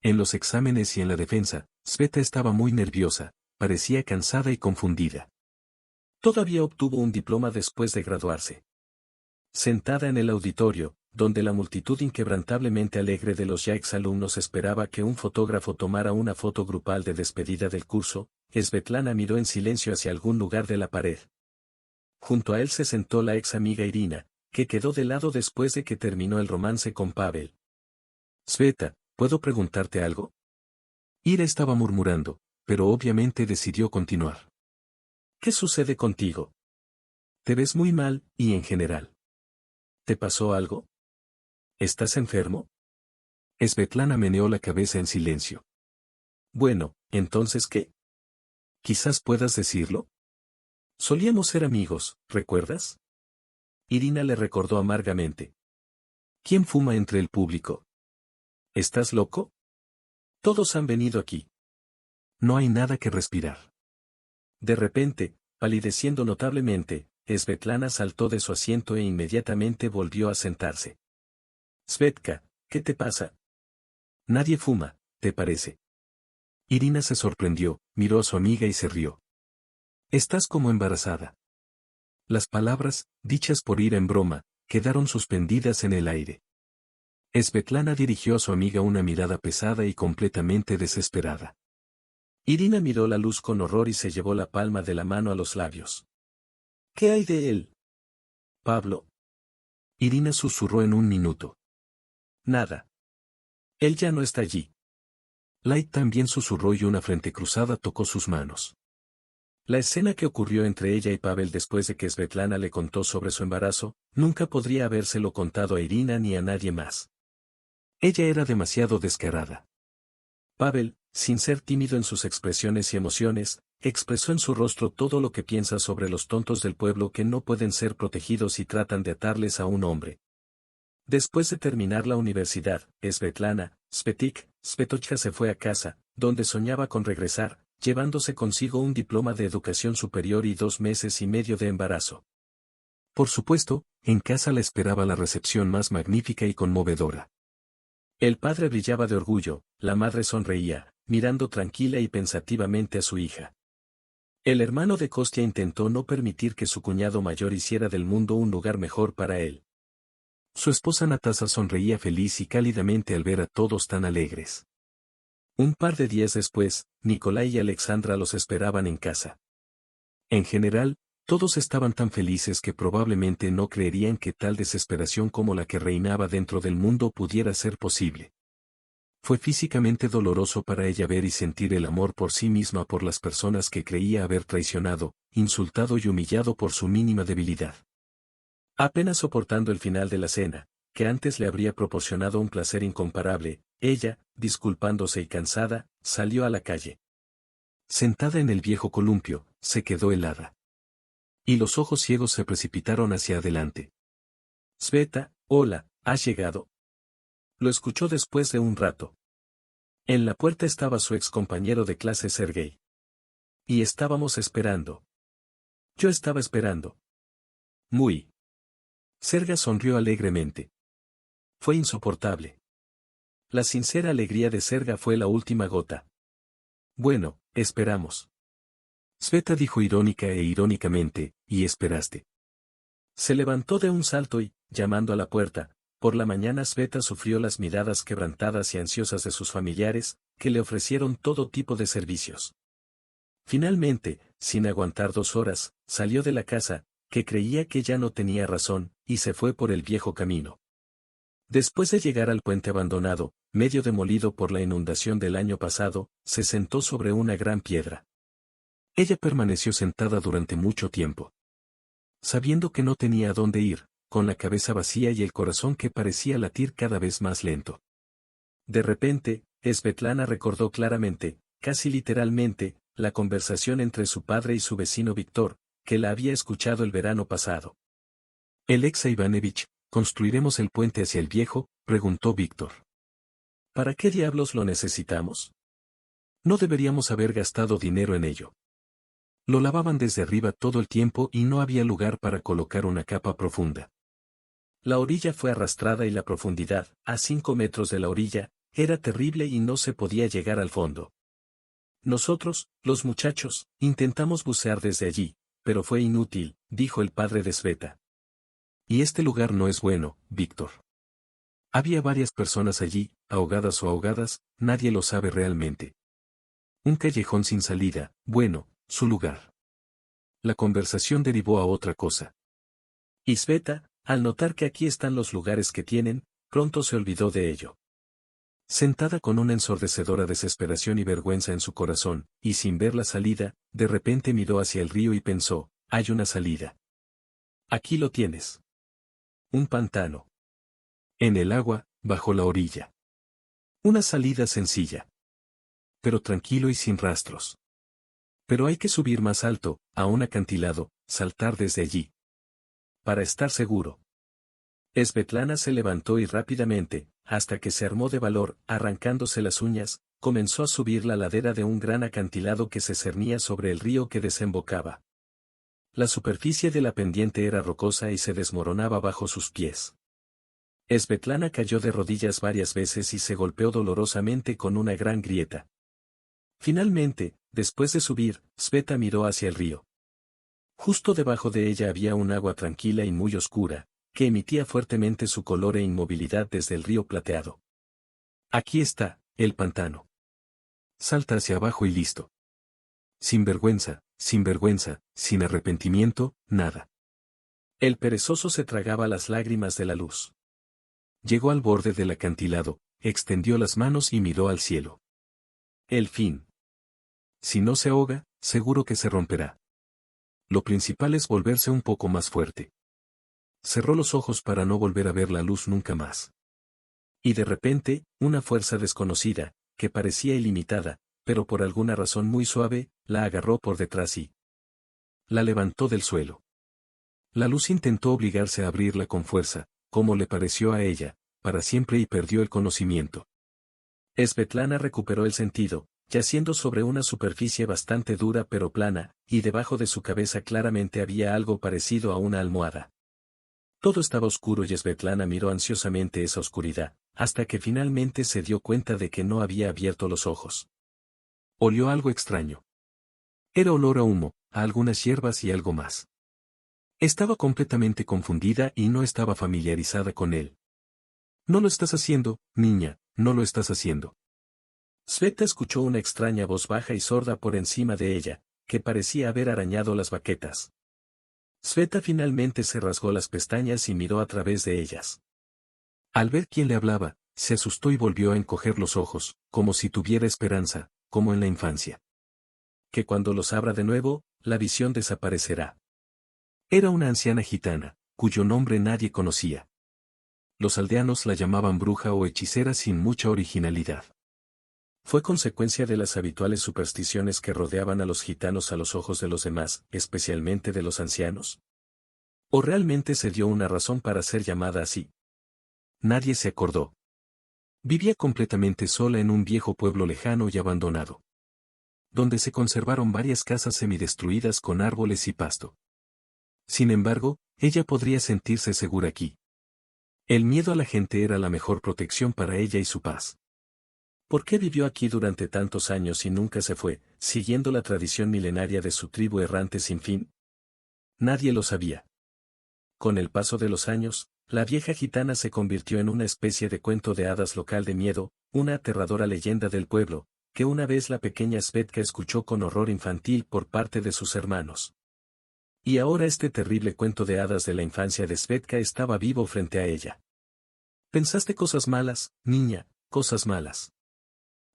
En los exámenes y en la defensa, Sveta estaba muy nerviosa, parecía cansada y confundida. Todavía obtuvo un diploma después de graduarse. Sentada en el auditorio, donde la multitud inquebrantablemente alegre de los ya exalumnos esperaba que un fotógrafo tomara una foto grupal de despedida del curso, Svetlana miró en silencio hacia algún lugar de la pared. Junto a él se sentó la ex amiga Irina, que quedó de lado después de que terminó el romance con Pavel. Sveta, ¿puedo preguntarte algo? Ira estaba murmurando, pero obviamente decidió continuar. ¿Qué sucede contigo? Te ves muy mal, y en general. ¿Te pasó algo? ¿Estás enfermo? Svetlana meneó la cabeza en silencio. Bueno, entonces ¿qué? Quizás puedas decirlo. Solíamos ser amigos, ¿recuerdas? Irina le recordó amargamente. ¿Quién fuma entre el público? ¿Estás loco? Todos han venido aquí. No hay nada que respirar. De repente, palideciendo notablemente, Svetlana saltó de su asiento e inmediatamente volvió a sentarse. Svetka, ¿qué te pasa? Nadie fuma, ¿te parece? Irina se sorprendió, miró a su amiga y se rió. Estás como embarazada. Las palabras, dichas por ir en broma, quedaron suspendidas en el aire. Svetlana dirigió a su amiga una mirada pesada y completamente desesperada. Irina miró la luz con horror y se llevó la palma de la mano a los labios. ¿Qué hay de él? Pablo. Irina susurró en un minuto. Nada. Él ya no está allí. Light también susurró y una frente cruzada tocó sus manos. La escena que ocurrió entre ella y Pavel después de que Svetlana le contó sobre su embarazo, nunca podría habérselo contado a Irina ni a nadie más. Ella era demasiado descarada. Pavel, sin ser tímido en sus expresiones y emociones, expresó en su rostro todo lo que piensa sobre los tontos del pueblo que no pueden ser protegidos y tratan de atarles a un hombre. Después de terminar la universidad, Svetlana, Svetochka se fue a casa, donde soñaba con regresar, llevándose consigo un diploma de educación superior y 2 meses y medio de embarazo. Por supuesto, en casa la esperaba la recepción más magnífica y conmovedora. El padre brillaba de orgullo, la madre sonreía, mirando tranquila y pensativamente a su hija. El hermano de Kostya intentó no permitir que su cuñado mayor hiciera del mundo un lugar mejor para él. Su esposa Natasa sonreía feliz y cálidamente al ver a todos tan alegres. Un par de días después, Nikolai y Alexandra los esperaban en casa. En general, todos estaban tan felices que probablemente no creerían que tal desesperación como la que reinaba dentro del mundo pudiera ser posible. Fue físicamente doloroso para ella ver y sentir el amor por sí misma por las personas que creía haber traicionado, insultado y humillado por su mínima debilidad. Apenas soportando el final de la cena, que antes le habría proporcionado un placer incomparable, ella, disculpándose y cansada, salió a la calle. Sentada en el viejo columpio, se quedó helada. Y los ojos ciegos se precipitaron hacia adelante. Sveta, hola, ¿has llegado? Lo escuchó después de un rato. En la puerta estaba su ex compañero de clase Sergei. Y estábamos esperando. Yo estaba esperando. Muy. Serga sonrió alegremente. Fue insoportable. La sincera alegría de Serga fue la última gota. Bueno, esperamos. Sveta dijo irónica e irónicamente, ¿y esperaste? Se levantó de un salto y, llamando a la puerta, por la mañana Sveta sufrió las miradas quebrantadas y ansiosas de sus familiares, que le ofrecieron todo tipo de servicios. Finalmente, sin aguantar 2 horas, salió de la casa, que creía que ya no tenía razón, y se fue por el viejo camino. Después de llegar al puente abandonado, medio demolido por la inundación del año pasado, se sentó sobre una gran piedra. Ella permaneció sentada durante mucho tiempo. Sabiendo que no tenía a dónde ir, con la cabeza vacía y el corazón que parecía latir cada vez más lento. De repente, Svetlana recordó claramente, casi literalmente, la conversación entre su padre y su vecino Víctor, que la había escuchado el verano pasado. «Alexa Ivanovich, ¿construiremos el puente hacia el viejo?», preguntó Víctor. «¿Para qué diablos lo necesitamos? No deberíamos haber gastado dinero en ello. Lo lavaban desde arriba todo el tiempo y no había lugar para colocar una capa profunda. La orilla fue arrastrada y la profundidad, a 5 metros de la orilla, era terrible y no se podía llegar al fondo. Nosotros, los muchachos, intentamos bucear desde allí, pero fue inútil», dijo el padre de Sveta. «Y este lugar no es bueno, Víctor. Había varias personas allí, ahogadas o ahogadas, nadie lo sabe realmente. Un callejón sin salida, bueno, su lugar». La conversación derivó a otra cosa. Y Sveta, al notar que aquí están los lugares que tienen, pronto se olvidó de ello. Sentada con una ensordecedora desesperación y vergüenza en su corazón, y sin ver la salida, de repente miró hacia el río y pensó, «Hay una salida. Aquí lo tienes. Un pantano. En el agua, bajo la orilla. Una salida sencilla. Pero tranquilo y sin rastros. Pero hay que subir más alto, a un acantilado, saltar desde allí. Para estar seguro». Svetlana se levantó y rápidamente, hasta que se armó de valor, arrancándose las uñas, comenzó a subir la ladera de un gran acantilado que se cernía sobre el río que desembocaba. La superficie de la pendiente era rocosa y se desmoronaba bajo sus pies. Svetlana cayó de rodillas varias veces y se golpeó dolorosamente con una gran grieta. Finalmente, después de subir, Sveta miró hacia el río. Justo debajo de ella había un agua tranquila y muy oscura, que emitía fuertemente su color e inmovilidad desde el río plateado. Aquí está, el pantano. Salta hacia abajo y listo. Sin vergüenza, sin arrepentimiento, nada. El perezoso se tragaba las lágrimas de la luz. Llegó al borde del acantilado, extendió las manos y miró al cielo. El fin. Si no se ahoga, seguro que se romperá. Lo principal es volverse un poco más fuerte. Cerró los ojos para no volver a ver la luz nunca más. Y de repente, una fuerza desconocida, que parecía ilimitada, pero por alguna razón muy suave, la agarró por detrás y la levantó del suelo. La luz intentó obligarse a abrirla con fuerza, como le pareció a ella, para siempre y perdió el conocimiento. Svetlana recuperó el sentido, yaciendo sobre una superficie bastante dura pero plana, y debajo de su cabeza claramente había algo parecido a una almohada. Todo estaba oscuro y Svetlana miró ansiosamente esa oscuridad, hasta que finalmente se dio cuenta de que no había abierto los ojos. Olió algo extraño. Era olor a humo, a algunas hierbas y algo más. Estaba completamente confundida y no estaba familiarizada con él. No lo estás haciendo, niña, no lo estás haciendo. Sveta escuchó una extraña voz baja y sorda por encima de ella, que parecía haber arañado las baquetas. Sveta finalmente se rasgó las pestañas y miró a través de ellas. Al ver quién le hablaba, se asustó y volvió a encoger los ojos, como si tuviera esperanza, como en la infancia. Que cuando los abra de nuevo, la visión desaparecerá. Era una anciana gitana, cuyo nombre nadie conocía. Los aldeanos la llamaban bruja o hechicera sin mucha originalidad. Fue consecuencia de las habituales supersticiones que rodeaban a los gitanos a los ojos de los demás, especialmente de los ancianos. ¿O realmente se dio una razón para ser llamada así? Nadie se acordó. Vivía completamente sola en un viejo pueblo lejano y abandonado, donde se conservaron varias casas semidestruidas con árboles y pasto. Sin embargo, ella podría sentirse segura aquí. El miedo a la gente era la mejor protección para ella y su paz. ¿Por qué vivió aquí durante tantos años y nunca se fue, siguiendo la tradición milenaria de su tribu errante sin fin? Nadie lo sabía. Con el paso de los años, la vieja gitana se convirtió en una especie de cuento de hadas local de miedo, una aterradora leyenda del pueblo, que una vez la pequeña Svetka escuchó con horror infantil por parte de sus hermanos. Y ahora este terrible cuento de hadas de la infancia de Svetka estaba vivo frente a ella. Pensaste cosas malas, niña, cosas malas.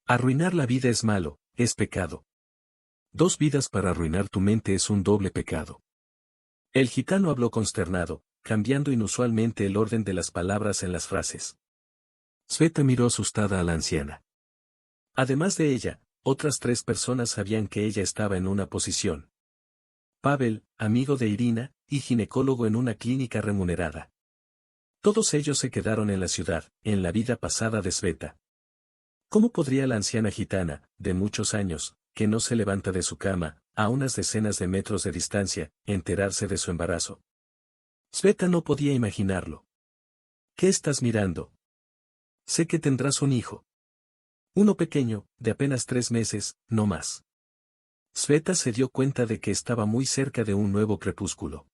Arruinar la vida es malo, es pecado. 2 vidas para arruinar tu mente es un doble pecado. El gitano habló consternado, cambiando inusualmente el orden de las palabras en las frases. Sveta miró asustada a la anciana. Además de ella, otras 3 personas sabían que ella estaba en una posición. Pavel, amigo de Irina, y ginecólogo en una clínica remunerada. Todos ellos se quedaron en la ciudad, en la vida pasada de Sveta. ¿Cómo podría la anciana gitana, de muchos años, que no se levanta de su cama, a unas decenas de metros de distancia, enterarse de su embarazo? Sveta no podía imaginarlo. ¿Qué estás mirando? Sé que tendrás un hijo. Uno pequeño, de apenas 3 meses, no más. Sveta se dio cuenta de que estaba muy cerca de un nuevo crepúsculo.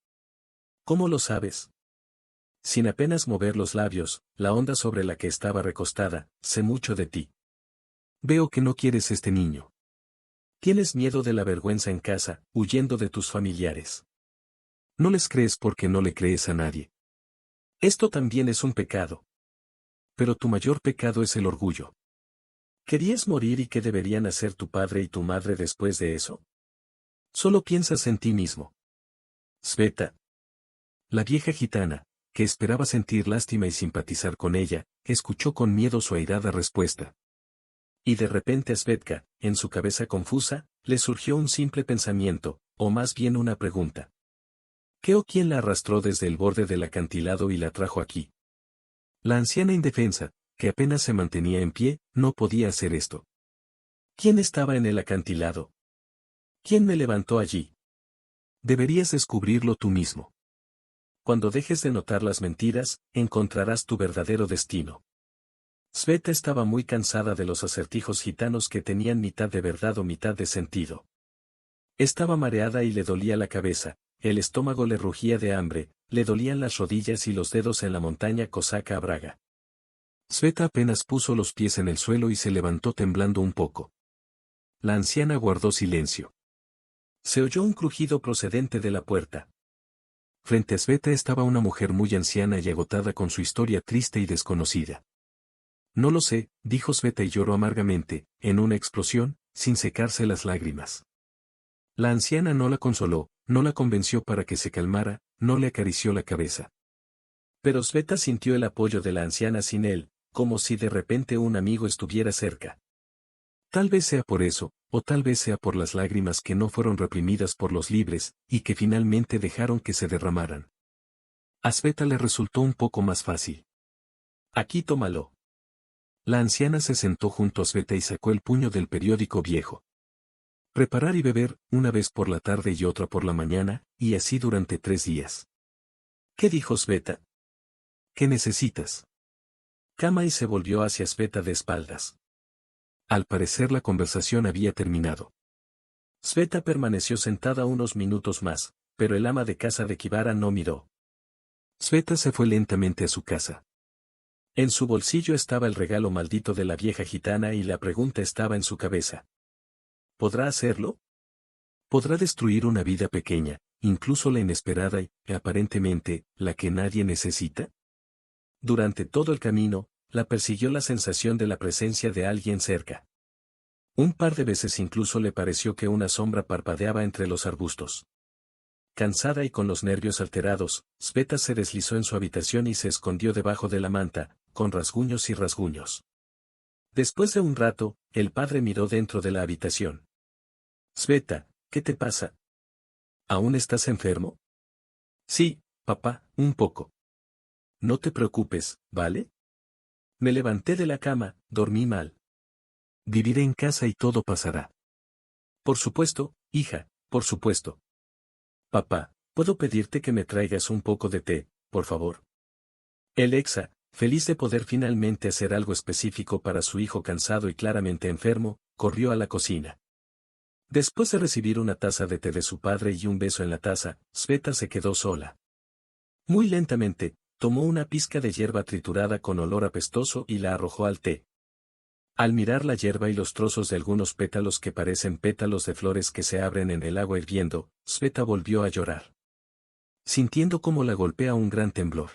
¿Cómo lo sabes? Sin apenas mover los labios, la onda sobre la que estaba recostada, sé mucho de ti. Veo que no quieres este niño. Tienes miedo de la vergüenza en casa, huyendo de tus familiares. No les crees porque no le crees a nadie. Esto también es un pecado. Pero tu mayor pecado es el orgullo. ¿Querías morir y qué deberían hacer tu padre y tu madre después de eso? Solo piensas en ti mismo. Sveta. La vieja gitana, que esperaba sentir lástima y simpatizar con ella, escuchó con miedo su airada respuesta. Y de repente a Svetka, en su cabeza confusa, le surgió un simple pensamiento, o más bien una pregunta. ¿Qué o quién la arrastró desde el borde del acantilado y la trajo aquí? La anciana indefensa, que apenas se mantenía en pie, no podía hacer esto. ¿Quién estaba en el acantilado? ¿Quién me levantó allí? Deberías descubrirlo tú mismo. Cuando dejes de notar las mentiras, encontrarás tu verdadero destino. Sveta estaba muy cansada de los acertijos gitanos que tenían mitad de verdad o mitad de sentido. Estaba mareada y le dolía la cabeza, el estómago le rugía de hambre, le dolían las rodillas y los dedos en la montaña cosaca a Braga. Sveta apenas puso los pies en el suelo y se levantó temblando un poco. La anciana guardó silencio. Se oyó un crujido procedente de la puerta. Frente a Sveta estaba una mujer muy anciana y agotada con su historia triste y desconocida. No lo sé, dijo Sveta y lloró amargamente, en una explosión, sin secarse las lágrimas. La anciana no la consoló, no la convenció para que se calmara, no le acarició la cabeza. Pero Sveta sintió el apoyo de la anciana sin él, como si de repente un amigo estuviera cerca. Tal vez sea por eso, o tal vez sea por las lágrimas que no fueron reprimidas por los libres, y que finalmente dejaron que se derramaran. A Sveta le resultó un poco más fácil. Aquí tómalo. La anciana se sentó junto a Sveta y sacó el puño del periódico viejo. Preparar y beber, una vez por la tarde y otra por la mañana, y así durante 3 días. ¿Qué dijo Sveta? ¿Qué necesitas? Cama y se volvió hacia Sveta de espaldas. Al parecer la conversación había terminado. Sveta permaneció sentada unos minutos más, pero el ama de casa de Kivara no miró. Sveta se fue lentamente a su casa. En su bolsillo estaba el regalo maldito de la vieja gitana y la pregunta estaba en su cabeza. ¿Podrá hacerlo? ¿Podrá destruir una vida pequeña, incluso la inesperada y, aparentemente, la que nadie necesita? Durante todo el camino, la persiguió la sensación de la presencia de alguien cerca. Un par de veces incluso le pareció que una sombra parpadeaba entre los arbustos. Cansada y con los nervios alterados, Sveta se deslizó en su habitación y se escondió debajo de la manta, con rasguños y rasguños. Después de un rato, el padre miró dentro de la habitación. Sveta, ¿qué te pasa? ¿Aún estás enfermo? Sí, papá, un poco. No te preocupes, ¿vale? Me levanté de la cama, dormí mal. Viviré en casa y todo pasará. Por supuesto, hija, por supuesto. Papá, ¿puedo pedirte que me traigas un poco de té, por favor? Alexa, feliz de poder finalmente hacer algo específico para su hijo cansado y claramente enfermo, corrió a la cocina. Después de recibir una taza de té de su padre y un beso en la taza, Sveta se quedó sola. Muy lentamente, tomó una pizca de hierba triturada con olor apestoso y la arrojó al té. Al mirar la hierba y los trozos de algunos pétalos que parecen pétalos de flores que se abren en el agua hirviendo, Sveta volvió a llorar. Sintiendo cómo la golpea un gran temblor.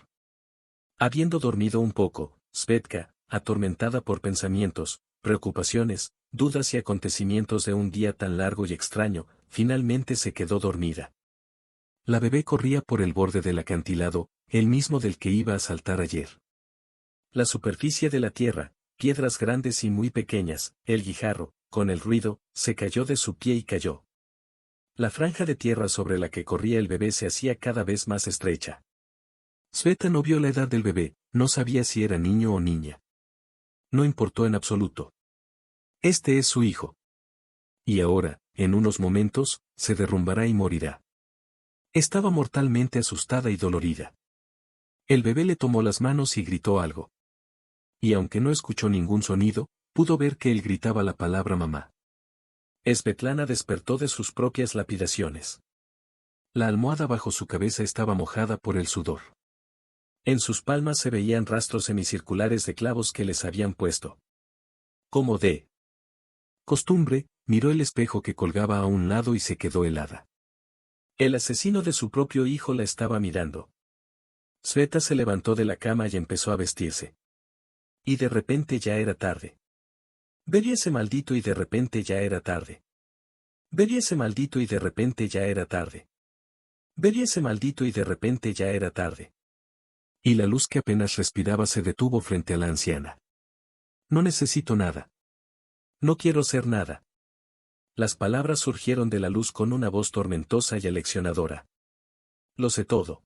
Habiendo dormido un poco, Svetka, atormentada por pensamientos, preocupaciones, dudas y acontecimientos de un día tan largo y extraño, finalmente se quedó dormida. La bebé corría por el borde del acantilado, el mismo del que iba a saltar ayer. La superficie de la tierra, piedras grandes y muy pequeñas, el guijarro, con el ruido, se cayó de su pie y cayó. La franja de tierra sobre la que corría el bebé se hacía cada vez más estrecha. Sveta no vio la edad del bebé, no sabía si era niño o niña. No importó en absoluto. Este es su hijo. Y ahora, en unos momentos, se derrumbará y morirá. Estaba mortalmente asustada y dolorida. El bebé le tomó las manos y gritó algo. Y aunque no escuchó ningún sonido, pudo ver que él gritaba la palabra mamá. Svetlana despertó de sus propias lapidaciones. La almohada bajo su cabeza estaba mojada por el sudor. En sus palmas se veían rastros semicirculares de clavos que les habían puesto. Como de costumbre, miró el espejo que colgaba a un lado y se quedó helada. El asesino de su propio hijo la estaba mirando. Sveta se levantó de la cama y empezó a vestirse. Y de repente ya era tarde. Vería ese maldito y de repente ya era tarde. Vería ese maldito y de repente ya era tarde. Vería ese maldito y de repente ya era tarde. Y la luz que apenas respiraba se detuvo frente a la anciana. No necesito nada. No quiero ser nada. Las palabras surgieron de la luz con una voz tormentosa y aleccionadora. Lo sé todo.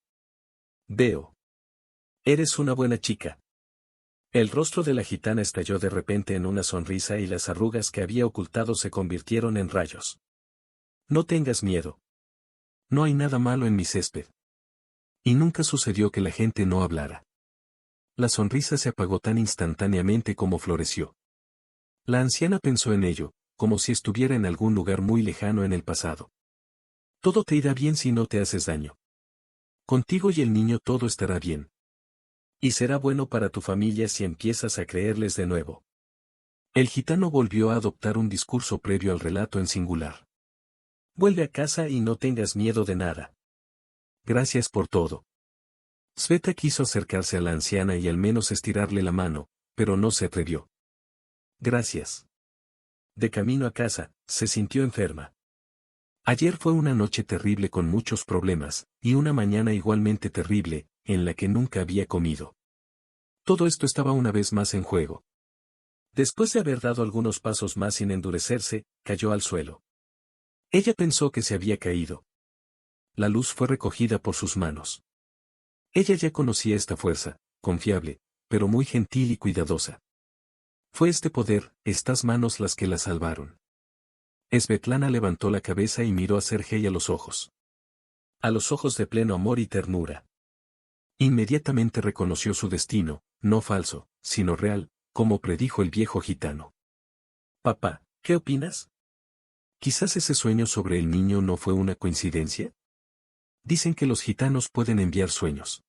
Veo. Eres una buena chica. El rostro de la gitana estalló de repente en una sonrisa y las arrugas que había ocultado se convirtieron en rayos. No tengas miedo. No hay nada malo en mi césped. Y nunca sucedió que la gente no hablara. La sonrisa se apagó tan instantáneamente como floreció. La anciana pensó en ello, como si estuviera en algún lugar muy lejano en el pasado. Todo te irá bien si no te haces daño. Contigo y el niño todo estará bien. Y será bueno para tu familia si empiezas a creerles de nuevo. El gitano volvió a adoptar un discurso previo al relato en singular. Vuelve a casa y no tengas miedo de nada. Gracias por todo. Sveta quiso acercarse a la anciana y al menos estirarle la mano, pero no se atrevió. Gracias. De camino a casa, se sintió enferma. Ayer fue una noche terrible con muchos problemas, y una mañana igualmente terrible, en la que nunca había comido. Todo esto estaba una vez más en juego. Después de haber dado algunos pasos más sin endurecerse, cayó al suelo. Ella pensó que se había caído. La luz fue recogida por sus manos. Ella ya conocía esta fuerza, confiable, pero muy gentil y cuidadosa. Fue este poder, estas manos las que la salvaron. Svetlana levantó la cabeza y miró a Sergei a los ojos. A los ojos de pleno amor y ternura. Inmediatamente reconoció su destino, no falso, sino real, como predijo el viejo gitano. Papá, ¿qué opinas? Quizás ese sueño sobre el niño no fue una coincidencia. Dicen que los gitanos pueden enviar sueños.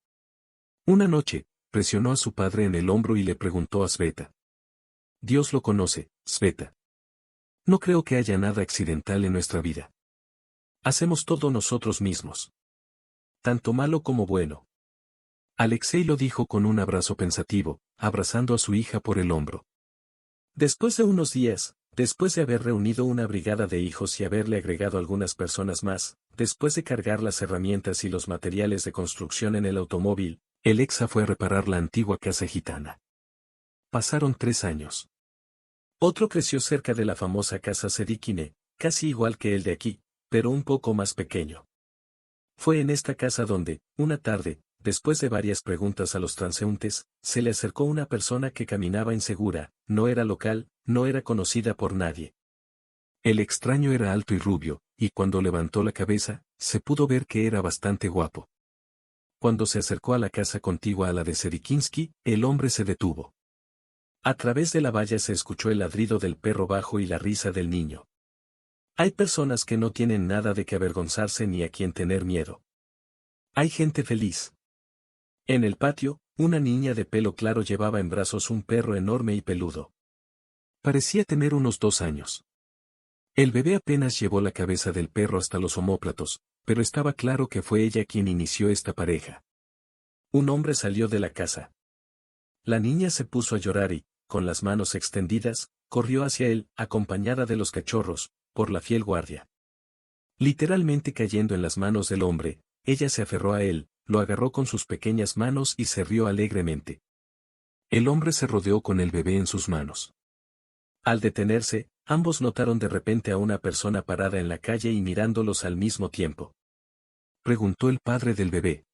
Una noche, presionó a su padre en el hombro y le preguntó a Sveta. Dios lo conoce, Sveta. No creo que haya nada accidental en nuestra vida. Hacemos todo nosotros mismos. Tanto malo como bueno. Alexei lo dijo con un abrazo pensativo, abrazando a su hija por el hombro. Después de unos días, después de haber reunido una brigada de hijos y haberle agregado algunas personas más, después de cargar las herramientas y los materiales de construcción en el automóvil, el Exa fue a reparar la antigua casa gitana. Pasaron 3 años. Otro creció cerca de la famosa casa Sedikine, casi igual que el de aquí, pero un poco más pequeño. Fue en esta casa donde, una tarde, después de varias preguntas a los transeúntes, se le acercó una persona que caminaba insegura, no era local, no era conocida por nadie. El extraño era alto y rubio, y cuando levantó la cabeza, se pudo ver que era bastante guapo. Cuando se acercó a la casa contigua a la de Sedikinsky, el hombre se detuvo. A través de la valla se escuchó el ladrido del perro bajo y la risa del niño. Hay personas que no tienen nada de qué avergonzarse ni a quien tener miedo. Hay gente feliz. En el patio, una niña de pelo claro llevaba en brazos un perro enorme y peludo. Parecía tener unos 2 años. El bebé apenas llevó la cabeza del perro hasta los omóplatos, pero estaba claro que fue ella quien inició esta pareja. Un hombre salió de la casa. La niña se puso a llorar y, con las manos extendidas, corrió hacia él, acompañada de los cachorros, por la fiel guardia. Literalmente cayendo en las manos del hombre, ella se aferró a él, lo agarró con sus pequeñas manos y se rió alegremente. El hombre se rodeó con el bebé en sus manos. Al detenerse, ambos notaron de repente a una persona parada en la calle y mirándolos al mismo tiempo. Preguntó el padre del bebé.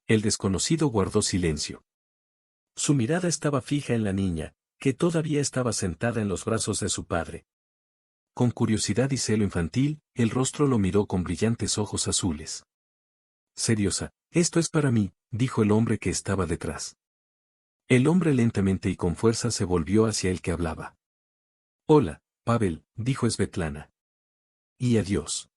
El desconocido guardó silencio. Su mirada estaba fija en la niña, que todavía estaba sentada en los brazos de su padre. Con curiosidad y celo infantil, el rostro lo miró con brillantes ojos azules. Seriosa, esto es para mí, dijo el hombre que estaba detrás. El hombre lentamente y con fuerza se volvió hacia el que hablaba. Hola, Pavel, dijo Svetlana. Y adiós.